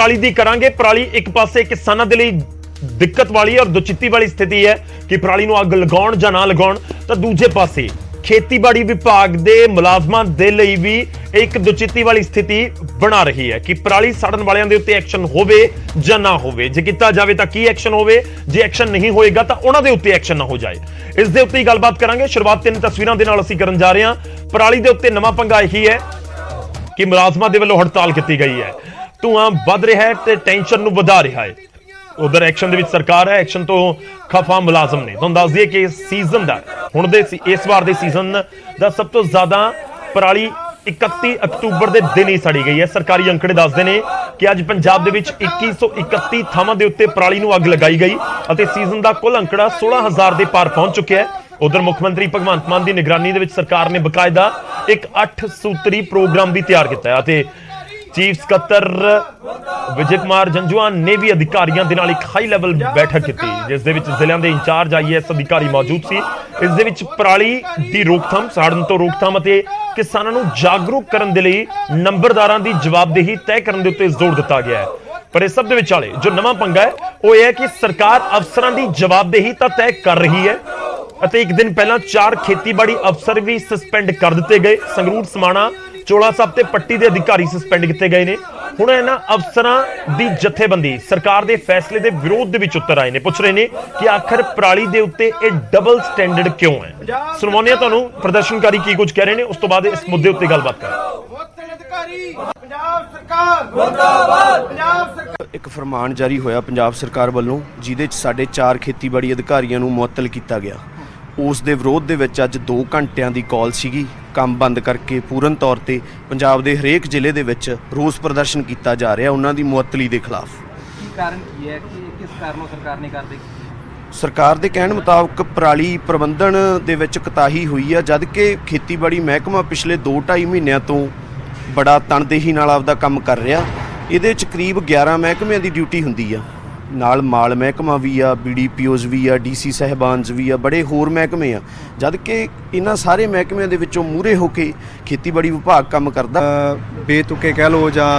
पराली दी करांगे। पराली एक पासे किसानां दे लई दिक्कत वाली और दुचित्ती वाली स्थिति है कि पराली नूं अग लगाउण जां ना लगाउण, तां दूजे पासे खेतीबाड़ी विभाग दे मुलाजमां दे लई भी एक दुचित्ती वाली स्थिति बना रही है कि पराली साड़न वालियां दे उत्ते एक्शन होवे जां ना होवे, जे कीता जावे तां की एक्शन होवे, जे एक्शन नहीं होएगा तां उहनां दे उत्ते एक्शन ना हो जाए। इस दे उत्ते ही गलबात करांगे। शुरुआत 3 तस्वीरां दे नाल असीं करन जा रहे हां। पराली दे उत्ते नवां पंगा यही है कि मुलाजमां दे वल्लों हड़ताल कीती गई है, धुआं वध रहा है ते टेंशन नूं वधा रहा है। उधर एक्शन दे विच सरकार है, एक्शन तो खफा मुलाजम ने। तुहानूं दस दईए कि सीजन दा हुण दे इस वार दे सीजन दा सब तो ज्यादा पराली 31 अक्तूबर दे दिन ही सड़ी गई है। सरकारी अंकड़े दसदे ने कि अज पंजाब दे विच 2131 थावां दे उत्ते पराली नूं अग लगाई गई अते सीजन दा कुल अंकड़ा 16,000 दे पार पहुंच चुकिया है। उधर मुख मंत्री भगवंत मान की निगरानी दे विच सरकार ने बकायदा एक 8 सूत्री प्रोग्राम भी तैयार किया है। चीफ सकत्तर विजय कुमार जंजुआन ने भी अधिकारियों के नाल एक हाई लैवल बैठक की, जिस दे विच जिलियां दे इंचार्ज IAS अधिकारी मौजूद सी। इस दे विच पराली दी रोकथाम, साड़न तो रोकथाम अते किसानां नूं जागरूक करन दे लई नंबरदारां दी जवाबदेही तय करन दे उत्ते जोर दिता गया है। पर इस सब दे विचाले जो नवां पंगा है वो यह है कि सरकार अफसरां दी जवाबदेही तां तय कर रही है अते एक दिन पहला 4 खेतीबाड़ी अफसर भी सस्पेंड कर दिते गए। संगरूर, समाणा, चोला साहब ते पट्टी दे अधिकारी सस्पेंड किए गए ने। हुण इन्हां अफसरां दी जथेबंदी सरकार दे फैसले दे विरोध दे विच उतर आए ने, पुछ रहे ने कि आखिर पराली दे उत्ते इह डबल स्टैंडर्ड क्यों है। सुणवाउने तुहानूं प्रदर्शनकारी की कुछ कह रहे ने, उस तो बाद इस मुद्दे उत्ते गलबात करांगे। एक फरमान जारी होया पंजाब सरकार वालों जिहदे च साडे 4 खेतीबाड़ी अधिकारियों नूं मुअत्तल किया गया। उस दे विरोध दे विच अज 2 घंटिਆਂ ਦੀ कॉल सीगी। काम बंद करके पूर्ण तौर पर पंजाब के हरेक जिले दे विच रोस प्रदर्शन किया जा रहा उन्हां दी मुअत्तली के खिलाफ। कारण की है कि किस कारणों सरकार ने कर दी? सरकार के कहने मुताबिक पराली प्रबंधन दे विच कोताही हुई है, जद कि खेतीबाड़ी महकमा पिछले 2-2.5 महीनों तो बड़ा तनदेही नाल आपदा काम कर रहा। इहदे च करीब 11 महकमिਆਂ की ड्यूटी हुंदी है, नाल माल महकमा भी आ, BDPOs भी आ, DC साहिबानस भी आ, बड़े होर महकमे आ, जद कि इन्हां सारे महकमिਆਂ ਦੇ ਵਿੱਚੋਂ ਮੂਹਰੇ ਹੋ ਕੇ ਖੇਤੀਬਾੜੀ ਵਿਭਾਗ ਕੰਮ ਕਰਦਾ। ਬੇਤੁਕੇ ਕਹਿ ਲਓ ਜਾਂ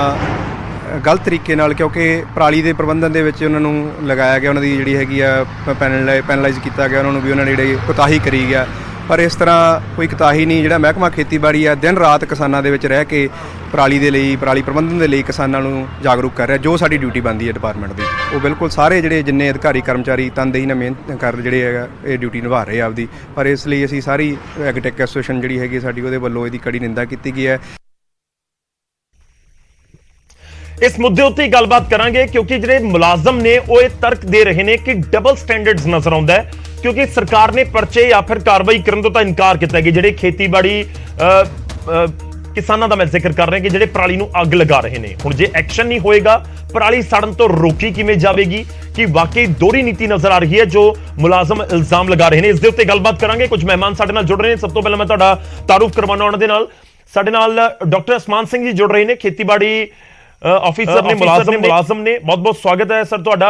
ਗਲਤ ਤਰੀਕੇ ਨਾਲ, ਕਿਉਂਕਿ ਪਰਾਲੀ ਦੇ ਪ੍ਰਬੰਧਨ ਦੇ ਵਿੱਚ ਉਹਨਾਂ ਨੂੰ ਲਗਾਇਆ ਗਿਆ, ਉਹਨਾਂ ਦੀ ਜਿਹੜੀ ਹੈਗੀ ਆ ਪੈਨਲਾਈਜ਼ ਕੀਤਾ ਗਿਆ, ਉਹਨਾਂ ਨੂੰ ਵੀ ਉਹਨਾਂ ਨੇ ਜਿਹੜੀ ਕੋਤਾਹੀ ਕਰੀ ਗਿਆ। ਪਰ ਇਸ ਤਰ੍ਹਾਂ ਕੋਈ ਕੋਤਾਹੀ ਨਹੀਂ। ਜਿਹੜਾ ਮਹਿਕਮਾ ਖੇਤੀਬਾੜੀ ਆ ਦਿਨ ਰਾਤ ਕਿਸਾਨਾਂ ਦੇ ਵਿੱਚ ਰਹਿ ਕੇ ਪਰਾਲੀ ਦੇ ਲਈ, ਪਰਾਲੀ ਪ੍ਰਬੰਧਨ ਦੇ ਲਈ ਕਿਸਾਨਾਂ ਨੂੰ ਜਾਗਰੂਕ ਕਰ ਰਿਹਾ। ਜੋ ਸਾਡੀ ਡਿਊਟੀ ਬਣਦੀ ਹੈ ਡਿਪਾਰਟਮੈਂਟ ਦੀ, ਉਹ ਬਿਲਕੁਲ ਸਾਰੇ ਜਿਹੜੇ ਜਿੰਨੇ ਅਧਿਕਾਰੀ ਕਰਮਚਾਰੀ ਤਨਦੇਹੀ ਨਾਲ ਮਿਹਨਤ ਕਰ ਜਿਹੜੇ ਹੈਗਾ ਇਹ ਡਿਊਟੀ ਨਿਭਾ ਰਹੇ ਆਪਦੀ। ਪਰ ਇਸ ਲਈ ਅਸੀਂ ਸਾਰੀ ਐਗਟੈਕ ਐਸੋਸੀਏਸ਼ਨ ਜਿਹੜੀ ਹੈਗੀ ਸਾਡੀ, ਉਹਦੇ ਵੱਲੋਂ ਇਹਦੀ ਕੜੀ ਨਿੰਦਾ ਕੀਤੀ ਗਈ ਹੈ। इस मुद्दे उत्ते गलबात करांगे क्योंकि जिहड़े मुलाजम ने वो तर्क दे रहे हैं कि डबल स्टैंडर्ड्स नजर आउंदा है, क्योंकि सरकार ने परचे या फिर कार्रवाई करने तो इनकार किया कि जिहड़े खेतीबाड़ी किसानों का मैं जिक्र कर रहे हैं कि जिहड़े पराली नूं अग लगा रहे हैं। हुण जे एक्शन नहीं होएगा, पराली सड़न तो रोकी किवें जावेगी कि वाकई दोहरी नीति नजर आ रही है जो मुलाजम इल्जाम लगा रहे हैं। इस दे उत्ते गलबात करांगे। कुछ मेहमान साडे नाल जुड़ रहे हैं। सब तो पहले मैं तुहाडा तारुफ करवाना उन्हां दे नाल। साडे नाल डॉक्टर असमान सिंह जी जुड़ रहे हैं, खेतीबाड़ी ऑफिसर ने, मुलाजम ने। बहुत बहुत स्वागत है सर तुहाडा।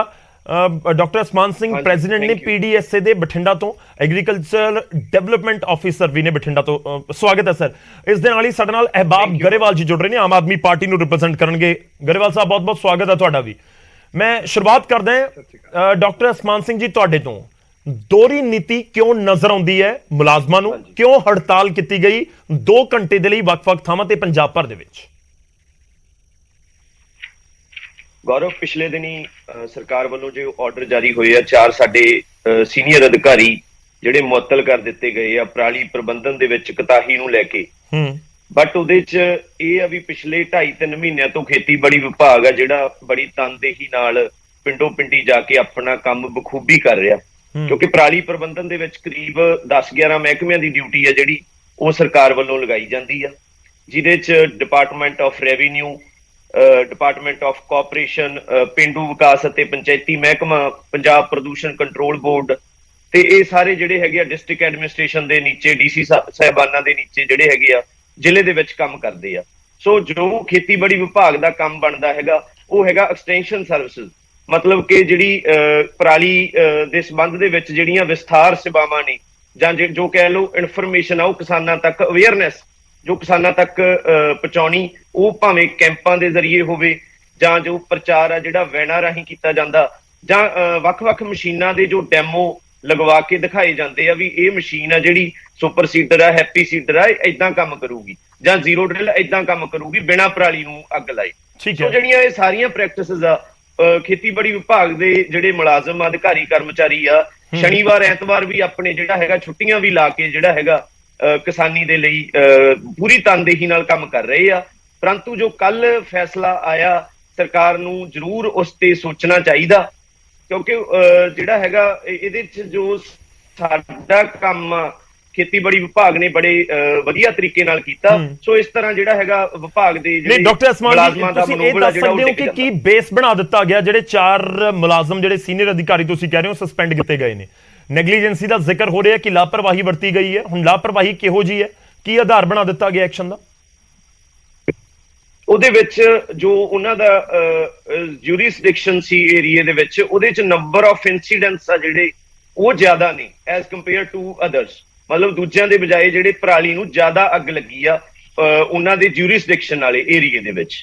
डॉक्टर असमान सिंह प्रेजिडेंट ने PDSA दे बठिंडा तो, एग्रीकल्चर डेवलपमेंट ऑफिसर भी ने बठिंडा तो। स्वागत है सर। इस दे नाल ही साडे नाल अहबाब गरेवाल जी जुड़ रहे हैं, आम आदमी पार्टी नूं रिप्रेजेंट करनगे। गरेवाल साहब बहुत बहुत स्वागत है तुहाडा भी। मैं शुरुआत करदा हां डॉक्टर असमान सिंह जी तुहाडे तो। दोहरी नीति क्यों नजर आउंदी है मुलाजमां नूं, क्यों हड़ताल कीती गई 2 घंटे दे लई वख-वख थावां ते पंजाब भर दे विच? गौरव, पिछले दिन ही सरकार वालों जो ऑर्डर जारी हुए हैं, 4 साडे सीनियर अधिकारी ਜਿਹੜੇ ਮੁਅੱਤਲ ਕਰ ਦਿੱਤੇ ਗਏ ਆ ਪਰਾਲੀ ਪ੍ਰਬੰਧਨ ਦੇ ਵਿੱਚ ਕੋਤਾਹੀ ਨੂੰ ਲੈ ਕੇ। ਬਟ ਉਹਦੇ ਚ ਇਹ ਆ ਵੀ ਪਿਛਲੇ 2.5-3 ਮਹੀਨਿਆਂ ਤੋਂ ਖੇਤੀਬਾੜੀ ਵਿਭਾਗ ਆ ਜਿਹੜਾ ਬੜੀ ਤਨਦੇਹੀ ਨਾਲ ਪਿੰਡੋਂ ਪਿੰਡੀ ਜਾ ਕੇ ਆਪਣਾ ਕੰਮ ਬਖੂਬੀ ਕਰ ਰਿਹਾ, ਕਿਉਂਕਿ ਪਰਾਲੀ ਪ੍ਰਬੰਧਨ ਦੇ ਵਿੱਚ ਕਰੀਬ 10-11 ਮਹਿਕਮਿਆਂ ਦੀ ਡਿਊਟੀ ਆ ਜਿਹੜੀ ਉਹ ਸਰਕਾਰ ਵੱਲੋਂ ਲਗਾਈ ਜਾਂਦੀ ਆ, ਜਿਹਦੇ ਚ department of revenue, department of cooperation, पेंडू विकास ਅਤੇ पंचायती महकमा, पंजाब प्रदूषण कंट्रोल बोर्ड ਤੇ ਇਹ ਸਾਰੇ ਜਿਹੜੇ ਹੈਗੇ ਆ ਡਿਸਟ੍ਰਿਕਟ ਐਡਮਿਨਿਸਟ੍ਰੇਸ਼ਨ ਦੇ ਨੀਚੇ DC ਸਾਹਿਬਾਨਾਂ ਦੇ ਨੀਚੇ ਜਿਹੜੇ ਹੈਗੇ ਆ ਜ਼ਿਲ੍ਹੇ ਦੇ ਵਿੱਚ ਕੰਮ ਕਰਦੇ ਆ। ਸੋ ਜੋ ਖੇਤੀਬਾੜੀ ਵਿਭਾਗ ਦਾ ਕੰਮ ਬਣਦਾ ਹੈਗਾ ਉਹ ਹੈਗਾ ਐਕਸਟੈਂਸ਼ਨ ਸਰਵਿਸਿਜ਼, ਮਤਲਬ ਕਿ ਜਿਹੜੀ ਪਰਾਲੀ ਦੇ ਸੰਬੰਧ ਦੇ ਵਿੱਚ ਜਿਹੜੀਆਂ ਵਿਸਥਾਰ ਸੇਵਾਵਾਂ ਨੇ ਜਾਂ ਜੋ ਕਹਿ ਲਓ ਇਨਫੋਰਮੇਸ਼ਨ ਆ ਉਹ ਕਿਸਾਨਾਂ ਤੱਕ ਅਵੇਅਰਨੈਸ जो किसानां तक पहुंचाउणी, ਉਹ ਭਾਵੇਂ ਕੈਂਪਾਂ ਦੇ ਜ਼ਰੀਏ ਹੋਵੇ ਜਾਂ ਜੋ ਪ੍ਰਚਾਰ ਆ ਜਿਹੜਾ ਵੈਨਾਂ ਰਾਹੀਂ ਕੀਤਾ ਜਾਂਦਾ, ਜਾਂ ਵੱਖ-ਵੱਖ ਮਸ਼ੀਨਾਂ ਦੇ ਜੋ ਡੈਮੋ ਲਗਵਾ ਕੇ ਦਿਖਾਏ ਜਾਂਦੇ ਆ ਵੀ ਇਹ ਮਸ਼ੀਨ ਆ ਜਿਹੜੀ ਸੁਪਰ ਸੀਡਰ ਆ, ਹੈਪੀ ਸੀਡਰ ਆ, ਇਦਾਂ ਕੰਮ ਕਰੂਗੀ, ਜਾਂ ਜ਼ੀਰੋ ਡਰਿਲ ਇਦਾਂ ਕੰਮ ਕਰੂਗੀ ਬਿਨਾਂ ਪਰਾਲੀ ਨੂੰ ਅੱਗ ਲਾਏ। ਸੋ ਜਿਹੜੀਆਂ ਇਹ ਸਾਰੀਆਂ ਪ੍ਰੈਕਟਿਸਿਸ ਆ, ਖੇਤੀਬਾੜੀ ਵਿਭਾਗ ਦੇ ਜਿਹੜੇ ਮੁਲਾਜ਼ਮ ਅਧਿਕਾਰੀ ਕਰਮਚਾਰੀ ਆ ਸ਼ਨੀਵਾਰ ਐਤਵਾਰ ਵੀ ਆਪਣੇ ਜਿਹੜਾ ਹੈਗਾ ਛੁੱਟੀਆਂ ਵੀ ਲਾ ਕੇ ਜਿਹੜਾ ਹੈਗਾ ਕਿਸਾਨੀ ਦੇ ਲਈ ਪੂਰੀ ਤਨਦੇਹੀ ਨਾਲ ਕੰਮ ਕਰ ਰਹੇ ਆ। ਪਰੰਤੂ ਜੋ ਕੱਲ ਫੈਸਲਾ ਆਇਆ, ਸਰਕਾਰ ਨੂੰ ਜ਼ਰੂਰ ਉਸ ਤੇ ਸੋਚਣਾ ਚਾਹੀਦਾ, ਕਿਉਂਕਿ ਜਿਹੜਾ ਹੈਗਾ ਇਹਦੇ ਚ ਜੋ ਸਾਡਾ ਕੰਮ ਖੇਤੀਬਾੜੀ ਵਿਭਾਗ ਨੇ ਬੜੇ ਵਧੀਆ ਤਰੀਕੇ ਨਾਲ ਕੀਤਾ। ਸੋ ਇਸ ਤਰ੍ਹਾਂ ਜਿਹੜਾ ਹੈਗਾ ਵਿਭਾਗ ਦੇ ਜਿਹੜੇ ਡਾਕਟਰ ਅਸਮਾਨ ਮੁਲਾਜ਼ਮਾਂ ਦਾ ਮਨੋਬਲ ਆ ਜਿਹੜਾ ਉਹ ਡਿੱਗ ਜਾਂਦਾ। ਕੀ ਬੇਸ ਬਣਾ ਦਿੱਤਾ ਗਿਆ, ਜਿਹੜੇ 4 ਮੁਲਾਜ਼ਮ ਜਿਹੜੇ ਸੀਨੀਅਰ ਅਧਿਕਾਰੀ ਤੁਸੀਂ ਕਹਿ ਰਹੇ ਹੋ ਸਸਪੈਂਡ ਕੀਤੇ ਗਏ ਨੇ, ਨੈਗਲੀਜੈਂਸੀ ਦਾ ਜ਼ਿਕਰ ਹੋ ਰਿਹਾ ਕਿ ਲਾਪਰਵਾਹੀ ਵਰਤੀ ਗਈ ਹੈ, ਹੁਣ ਲਾਪਰਵਾਹੀ ਕਿਹੋ ਜੀ ਹੈ, ਕੀ ਆਧਾਰ ਬਣਾ ਦਿੱਤਾ ਗਿਆ ਐਕਸ਼ਨ ਦਾ? ਉਹਦੇ ਵਿੱਚ ਜੋ ਉਹਨਾਂ ਦਾ ਜੂਰਿਸਡਿਕਸ਼ਨ ਸੀ ਏਰੀਆ ਦੇ ਵਿੱਚ, ਉਹਦੇ ਚ ਨੰਬਰ ਆਫ ਇਨਸੀਡੈਂਟਸ ਆ ਜਿਹੜੇ ਉਹ ਜ਼ਿਆਦਾ ਨੇ ਐਜ਼ ਕੰਪੇਅਰ ਟੂ ਅਦਰਸ, ਮਤਲਬ ਦੂਜਿਆਂ ਦੇ ਬਜਾਏ ਜਿਹੜੇ ਪਰਾਲੀ ਨੂੰ ਜ਼ਿਆਦਾ ਅੱਗ ਲੱਗੀ ਆ ਉਹਨਾਂ ਦੇ ਜੂਰਿਸਡਿਕਸ਼ਨ ਵਾਲੇ ਏਰੀਏ ਦੇ ਵਿੱਚ।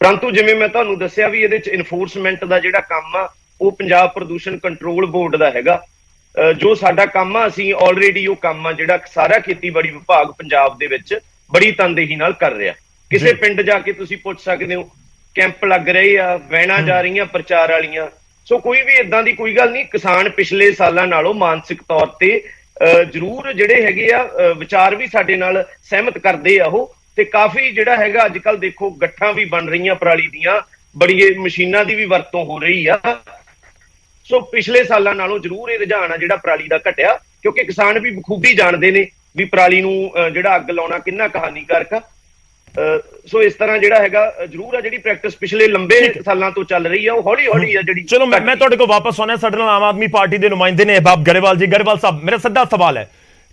ਪਰੰਤੂ ਜਿਵੇਂ ਮੈਂ ਤੁਹਾਨੂੰ ਦੱਸਿਆ ਵੀ ਇਹਦੇ ਚ ਇਨਫੋਰਸਮੈਂਟ ਦਾ ਜਿਹੜਾ ਕੰਮ ਆ ਉਹ ਪੰਜਾਬ ਪ੍ਰਦੂਸ਼ਣ ਕੰਟਰੋਲ ਬੋਰਡ ਦਾ ਹੈਗਾ। ਜੋ ਸਾਡਾ ਕੰਮ ਆ ਅਸੀਂ ਆਲਰੇਡੀ ਉਹ ਕੰਮ ਆ ਜਿਹੜਾ ਸਾਰਾ ਖੇਤੀਬਾੜੀ ਵਿਭਾਗ ਪੰਜਾਬ ਦੇ ਵਿੱਚ ਬੜੀ ਤਨਦੇਹੀ ਨਾਲ ਕਰ ਰਿਹਾ। ਕਿਸੇ ਪਿੰਡ ਜਾ ਕੇ ਤੁਸੀਂ ਪੁੱਛ ਸਕਦੇ ਹੋ, ਕੈਂਪ ਲੱਗ ਰਹੇ ਆ, ਵੈਨਾਂ ਜਾ ਰਹੀਆਂ ਪ੍ਰਚਾਰ ਵਾਲੀਆਂ। ਸੋ ਕੋਈ ਵੀ ਇਦਾਂ ਦੀ ਕੋਈ ਗੱਲ ਨਹੀਂ। ਕਿਸਾਨ ਪਿਛਲੇ ਸਾਲਾਂ ਨਾਲੋਂ ਮਾਨਸਿਕ ਤੌਰ ਤੇ ਜ਼ਰੂਰ ਜਿਹੜੇ ਹੈਗੇ ਆ ਵਿਚਾਰ ਵੀ ਸਾਡੇ ਨਾਲ ਸਹਿਮਤ ਕਰਦੇ ਆ ਉਹ, ਤੇ ਕਾਫੀ ਜਿਹੜਾ ਹੈਗਾ ਅੱਜ ਕੱਲ ਦੇਖੋ ਗੱਠਾਂ ਵੀ ਬਣ ਰਹੀਆਂ ਪਰਾਲੀ ਦੀਆਂ, ਬੜੀਏ ਮਸ਼ੀਨਾਂ ਦੀ ਵੀ ਵਰਤੋਂ ਹੋ ਰਹੀ ਆ। ਸੋ ਪਿਛਲੇ ਸਾਲਾਂ ਨਾਲੋਂ ਜ਼ਰੂਰ ਇਹ ਰੁਝਾਨ ਆ ਜਿਹੜਾ ਪਰਾਲੀ ਦਾ ਘਟਿਆ, ਕਿਉਂਕਿ ਕਿਸਾਨ ਵੀ ਬਖੂਬੀ ਜਾਣਦੇ ਨੇ ਵੀ ਪਰਾਲੀ ਨੂੰ ਜਿਹੜਾ ਅੱਗ ਲਾਉਣਾ ਕਿੰਨਾ ਕਹਾਣੀਕਾਰਕ ਆ। ਸੋ ਇਸ ਤਰ੍ਹਾਂ ਜਿਹੜਾ ਹੈਗਾ ਜ਼ਰੂਰ ਆ ਜਿਹੜੀ ਪ੍ਰੈਕਟਿਸ ਪਿਛਲੇ ਲੰਬੇ ਸਾਲਾਂ ਤੋਂ ਚੱਲ ਰਹੀ ਆ ਉਹ ਹੌਲੀ ਹੌਲੀ ਆ ਜਿਹੜੀ। ਚਲੋ ਮੈਂ ਤੁਹਾਡੇ ਕੋਲ ਵਾਪਸ ਆਉਣਾ। ਸਾਡੇ ਨਾਲ ਆਮ ਆਦਮੀ ਪਾਰਟੀ ਦੇ ਨੁਮਾਇੰਦੇ ਨੇ ਅਹਿਬਾਬ ਗਰੇਵਾਲ ਜੀ। ਗਰੇਵਾਲ ਸਾਹਿਬ, ਮੇਰਾ ਸਿੱਧਾ ਸਵਾਲ ਹੈ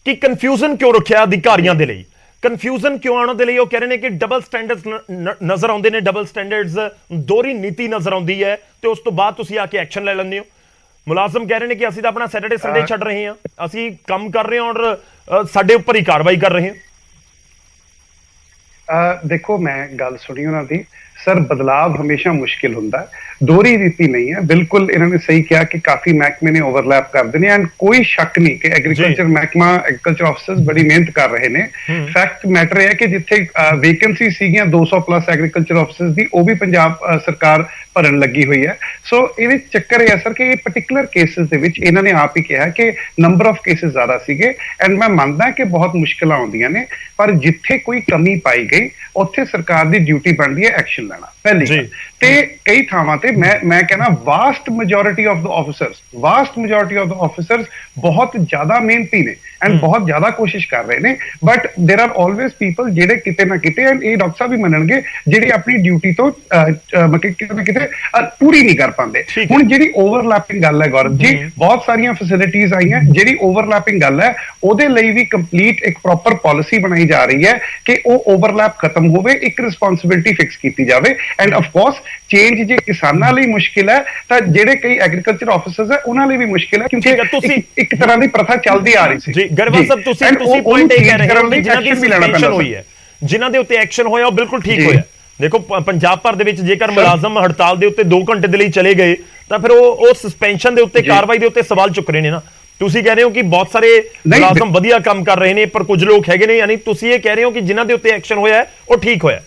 ਕਿ ਕਨਫਿਊਜ਼ਨ ਕਿਉਂ ਰੱਖਿਆ ਅਧਿਕਾਰੀਆਂ ਦੇ ਲਈ? ਕਨਫਿਊਜ਼ਨ ਕਿਉਂ ਆਉਣ ਦੇ ਲਈ? ਉਹ ਕਹਿ ਰਹੇ ਨੇ ਕਿ ਡਬਲ ਸਟੈਂਡਰਡਸ ਨਜ਼ਰ ਆਉਂਦੇ ਨੇ, ਡਬਲ ਸਟੈਂਡਰਡਸ, ਦੋਹਰੀ ਨੀਤੀ ਨਜ਼ਰ ਆਉਂਦੀ ਹੈ, ਤੇ ਉਸ ਤੋਂ ਬਾਅਦ ਤੁਸੀਂ ਆ ਕੇ ਐਕਸ਼ਨ ਲੈ ਲੈਂਦੇ ਹੋ। ਮੁਲਾਜ਼ਮ ਕਹਿ ਰਹੇ ਨੇ ਕਿ ਅਸੀਂ ਤਾਂ ਆਪਣਾ ਸੈਟਰਡੇ ਸੰਡੇ ਛੱਡ ਰਹੇ ਹਾਂ, ਅਸੀਂ ਕੰਮ ਕਰ ਰਹੇ ਹਾਂ ਔਰ ਸਾਡੇ ਉੱਪਰ ਹੀ ਕਾਰਵਾਈ ਕਰ ਰਹੇ ਹਾਂ। ਦੇਖੋ, ਮੈਂ ਗੱਲ ਸੁਣੀ ਉਹਨਾਂ ਦੀ। ਸਰ, ਬਦਲਾਵ ਹਮੇਸ਼ਾ ਮੁਸ਼ਕਿਲ ਹੁੰਦਾ, ਦੋਹਰੀ ਰੀਤੀ ਨਹੀਂ ਹੈ। ਬਿਲਕੁਲ ਇਹਨਾਂ ਨੇ ਸਹੀ ਕਿਹਾ ਕਿ ਕਾਫੀ ਮਹਿਕਮੇ ਨੇ ਓਵਰਲੈਪ ਕਰਦੇ ਨੇ, ਐਂਡ ਕੋਈ ਸ਼ੱਕ ਨਹੀਂ ਕਿ ਐਗਰੀਕਲਚਰ ਮਹਿਕਮਾ, ਐਗਰੀਕਲਚਰ ਆਫਿਸਰਸ ਬੜੀ ਮਿਹਨਤ ਕਰ ਰਹੇ ਨੇ। ਫੈਕਟ ਮੈਟਰ ਹੈ ਕਿ ਜਿੱਥੇ ਵੇਕੈਂਸੀ ਸੀਗੀਆਂ 200 ਪਲੱਸ ਐਗਰੀਕਲਚਰ ਆਫਿਸਰਸ ਦੀ, ਉਹ ਵੀ ਪੰਜਾਬ ਸਰਕਾਰ ਭਰਨ ਲੱਗੀ ਹੋਈ ਹੈ। ਸੋ ਇਹਦੇ ਚੱਕਰ ਇਹ ਹੈ ਸਰ ਕਿ ਇਹ ਪਾਰਟਿਕੂਲਰ ਕੇਸਿਸ ਦੇ ਵਿੱਚ ਇਹਨਾਂ ਨੇ ਆਪ ਹੀ ਕਿਹਾ ਕਿ ਨੰਬਰ ਆਫ ਕੇਸਿਸ ਜ਼ਿਆਦਾ ਸੀਗੇ, ਐਂਡ ਮੈਂ ਮੰਨਦਾ ਕਿ ਬਹੁਤ ਮੁਸ਼ਕਲਾਂ ਆਉਂਦੀਆਂ ਨੇ, ਪਰ ਜਿੱਥੇ ਕੋਈ ਕਮੀ ਪਾਈ ਗਈ ਉੱਥੇ ਸਰਕਾਰ ਦੀ ਡਿਊਟੀ ਬਣਦੀ ਹੈ ਐਕਸ਼ਨ ਲੈਣਾ ਪਹਿਲੀ ਗੱਲ। ਤੇ ਕਈ ਥਾਵਾਂ ਤੇ ਮੈਂ ਕਹਿੰਦਾ vast majority of the officers ਬਹੁਤ ਜ਼ਿਆਦਾ ਮਿਹਨਤੀ ਨੇ ਐਂਡ ਬਹੁਤ ਜ਼ਿਆਦਾ ਕੋਸ਼ਿਸ਼ ਕਰ ਰਹੇ ਨੇ, ਬਟ ਦੇਰ ਆਰ ਆਲਵੇਜ਼ ਪੀਪਲ ਜਿਹੜੇ ਕਿਤੇ ਨਾ ਕਿਤੇ, ਐਂਡ ਇਹ ਡਾਕਟਰ ਸਾਹਿਬ ਵੀ ਮੰਨਣਗੇ, ਜਿਹੜੇ ਆਪਣੀ ਡਿਊਟੀ ਤੋਂ ਕਿਤੇ ਨਾ ਕਿਤੇ ਪੂਰੀ ਨਹੀਂ ਕਰ ਪਾਉਂਦੇ। ਹੁਣ ਜਿਹੜੀ ਓਵਰਲੈਪਿੰਗ ਗੱਲ ਹੈ ਗੌਰਵ ਜੀ, ਬਹੁਤ ਸਾਰੀਆਂ ਫੈਸਿਲਿਟੀਜ਼ ਆਈਆਂ, ਜਿਹੜੀ ਓਵਰਲੈਪਿੰਗ ਗੱਲ ਹੈ ਉਹਦੇ ਲਈ ਵੀ ਕੰਪਲੀਟ ਇੱਕ ਪ੍ਰੋਪਰ ਪਾਲਿਸੀ ਬਣਾਈ ਜਾ ਰਹੀ ਹੈ ਕਿ ਉਹ ਓਵਰਲੈਪ ਖਤਮ ਹੋਵੇ, ਇੱਕ ਰਿਸਪੌਂਸਿਬਿਲਿਟੀ ਫਿਕਸ ਕੀਤੀ ਜਾਵੇ। ਐਂਡ ਆਫ ਕੋਰਸ ਚੇਂਜ ਜੇ ਕਿਸਾਨਾਂ ਲਈ ਮੁਸ਼ਕਿਲ ਹੈ ਤਾਂ ਜਿਹੜੇ ਕਈ ਐਗਰੀਕਲਚਰ ਆਫਿਸਰਸ ਹੈ ਉਹਨਾਂ ਲਈ ਵੀ ਮੁਸ਼ਕਿਲ ਹੈ, ਕਿਉਂਕਿ ਇੱਕ ਤਰ੍ਹਾਂ ਦੀ ਪ੍ਰਥਾ ਚੱਲਦੀ ਆ ਰਹੀ ਸੀ। ਜੀ ਗਰੇਵਾਲ ਸਾਹਿਬ, ਤੁਸੀਂ ਪੁਆਇੰਟ ਇਹ ਕਹਿ ਰਹੇ ਹੋ ਕਿ ਜਿਨ੍ਹਾਂ ਦੀ ਸਸਪੈਂਸ਼ਨ ਹੋਈ ਹੈ, ਜਿਨ੍ਹਾਂ ਦੇ ਉੱਤੇ ਐਕਸ਼ਨ ਹੋਇਆ ਉਹ ਬਿਲਕੁਲ ਠੀਕ ਹੋਇਆ। ਦੇਖੋ, ਪੰਜਾਬ ਭਰ ਦੇ ਵਿੱਚ ਜੇਕਰ ਮੁਲਾਜ਼ਮ ਹੜਤਾਲ ਦੇ ਉੱਤੇ 2 ਘੰਟੇ ਦੇ ਲਈ ਚਲੇ ਗਏ ਤਾਂ ਫਿਰ ਉਹ ਸਸਪੈਂਸ਼ਨ ਦੇ ਉੱਤੇ, ਕਾਰਵਾਈ ਦੇ ਉੱਤੇ ਸਵਾਲ ਚੁੱਕ ਰਹੇ ਨੇ ਨਾ। ਤੁਸੀਂ ਕਹਿ ਰਹੇ ਹੋ ਕਿ ਬਹੁਤ ਸਾਰੇ ਮੁਲਾਜ਼ਮ ਵਧੀਆ ਕੰਮ ਕਰ ਰਹੇ ਨੇ, ਪਰ ਕੁਝ ਲੋਕ ਹੈਗੇ ਨੇ, ਯਾਨੀ ਤੁਸੀਂ ਇਹ ਕਹਿ ਰਹੇ ਹੋ ਕਿ ਜਿਨ੍ਹਾਂ ਦੇ ਉੱਤੇ ਐਕਸ਼ਨ ਹੋਇਆ ਉਹ ਠੀਕ ਹੋਇਆ।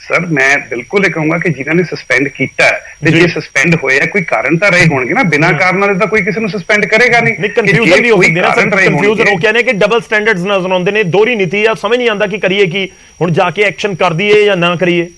ਸਰ, ਮੈਂ ਬਿਲਕੁਲ ਇਹ ਕਹੂੰਗਾ ਕਿ ਜਿਨ੍ਹਾਂ ਨੇ ਸਸਪੈਂਡ ਕੀਤਾ ਤੇ ਜੇ ਸਸਪੈਂਡ ਹੋਇਆ ਕੋਈ ਕਾਰਨ ਤਾਂ ਰਹੇ ਹੋਣਗੇ ਨਾ, ਬਿਨਾਂ ਕਾਰਨ ਨਾਲ ਤਾਂ ਕੋਈ ਕਿਸੇ ਨੂੰ ਸਸਪੈਂਡ ਕਰੇਗਾ ਨਹੀਂ। ਕਨਫਿਊਜ਼ਨ ਵੀ ਹੋ ਸਕਦੀ ਹੈ ਸਰ, ਕਨਫਿਊਜ਼ਨ ਉਹ ਕਹਿੰਦੇ ਕਿ ਡਬਲ ਸਟੈਂਡਰਡਸ ਨਜ਼ਰ ਆਉਂਦੇ ਨੇ, ਦੋਹਰੀ ਨੀਤੀ ਆ, ਸਮਝ ਨਹੀਂ ਆਉਂਦਾ ਕਿ ਕਰੀਏ ਕੀ, ਹੁਣ ਜਾ ਕੇ ਐਕਸ਼ਨ ਕਰ ਦਈਏ ਜਾਂ ਨਾ ਕਰੀਏ।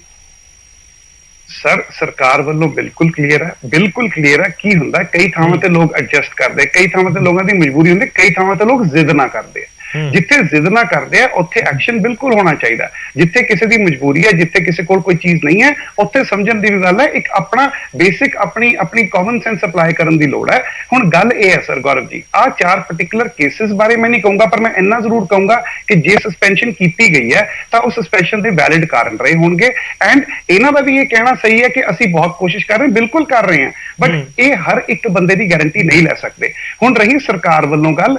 ਸਰ, ਸਰਕਾਰ ਵੱਲੋਂ ਬਿਲਕੁਲ ਕਲੀਅਰ ਹੈ ਕੀ ਹੁੰਦਾ। ਕਈ ਥਾਵਾਂ ਤੇ ਲੋਕ ਐਡਜਸਟ ਕਰਦੇ, ਕਈ ਥਾਵਾਂ ਤੇ ਲੋਕਾਂ ਦੀ ਮਜਬੂਰੀ ਹੁੰਦੀ, ਕਈ ਥਾਵਾਂ ਤੇ ਲੋਕ ਜ਼ਿੱਦ ਨਾ ਕਰਦੇ। ਜਿੱਥੇ ਜ਼ਿੱਦ ਨਾ ਕਰਦੇ ਆ ਉੱਥੇ ਐਕਸ਼ਨ ਬਿਲਕੁਲ ਹੋਣਾ ਚਾਹੀਦਾ। ਜਿੱਥੇ ਕਿਸੇ ਦੀ ਮਜਬੂਰੀ ਹੈ, ਜਿੱਥੇ ਕਿਸੇ ਕੋਲ ਕੋਈ ਚੀਜ਼ ਨਹੀਂ ਹੈ, ਉੱਥੇ ਸਮਝਣ ਦੀ ਗੱਲ ਹੈ, ਇੱਕ ਆਪਣਾ ਬੇਸਿਕ ਆਪਣੀ ਕਾਮਨ ਸੈਂਸ ਅਪਲਾਈ ਕਰਨ ਦੀ ਲੋੜ ਹੈ। ਹੁਣ ਗੱਲ ਇਹ ਹੈ ਸਰ ਗੌਰਵ ਜੀ, ਆਹ 4 ਪਾਰਟਿਕੂਲਰ ਕੇਸਿਸ ਬਾਰੇ ਮੈਂ ਨਹੀਂ ਕਹੂੰਗਾ, ਪਰ ਮੈਂ ਇੰਨਾ ਜ਼ਰੂਰ ਕਹੂੰਗਾ ਕਿ ਜੇ ਸਸਪੈਂਸ਼ਨ ਕੀਤੀ ਗਈ ਹੈ ਤਾਂ ਉਹ ਸਸਪੈਂਸ਼ਨ ਦੇ ਵੈਲਿਡ ਕਾਰਨ ਰਹੇ ਹੋਣਗੇ। ਐਂਡ ਇਹਨਾਂ ਦਾ ਵੀ ਇਹ ਕਹਿਣਾ ਸਹੀ ਹੈ ਕਿ ਅਸੀਂ ਬਹੁਤ ਕੋਸ਼ਿਸ਼ ਕਰ ਰਹੇ ਹਾਂ, ਬਿਲਕੁਲ ਕਰ ਰਹੇ ਹਾਂ, ਬਟ ਇਹ ਹਰ ਇੱਕ ਬੰਦੇ ਦੀ ਗਾਰੰਟੀ ਨਹੀਂ ਲੈ ਸਕਦੇ। ਹੁਣ ਰਹੀ ਸਰਕਾਰ ਵੱਲੋਂ ਗੱਲ,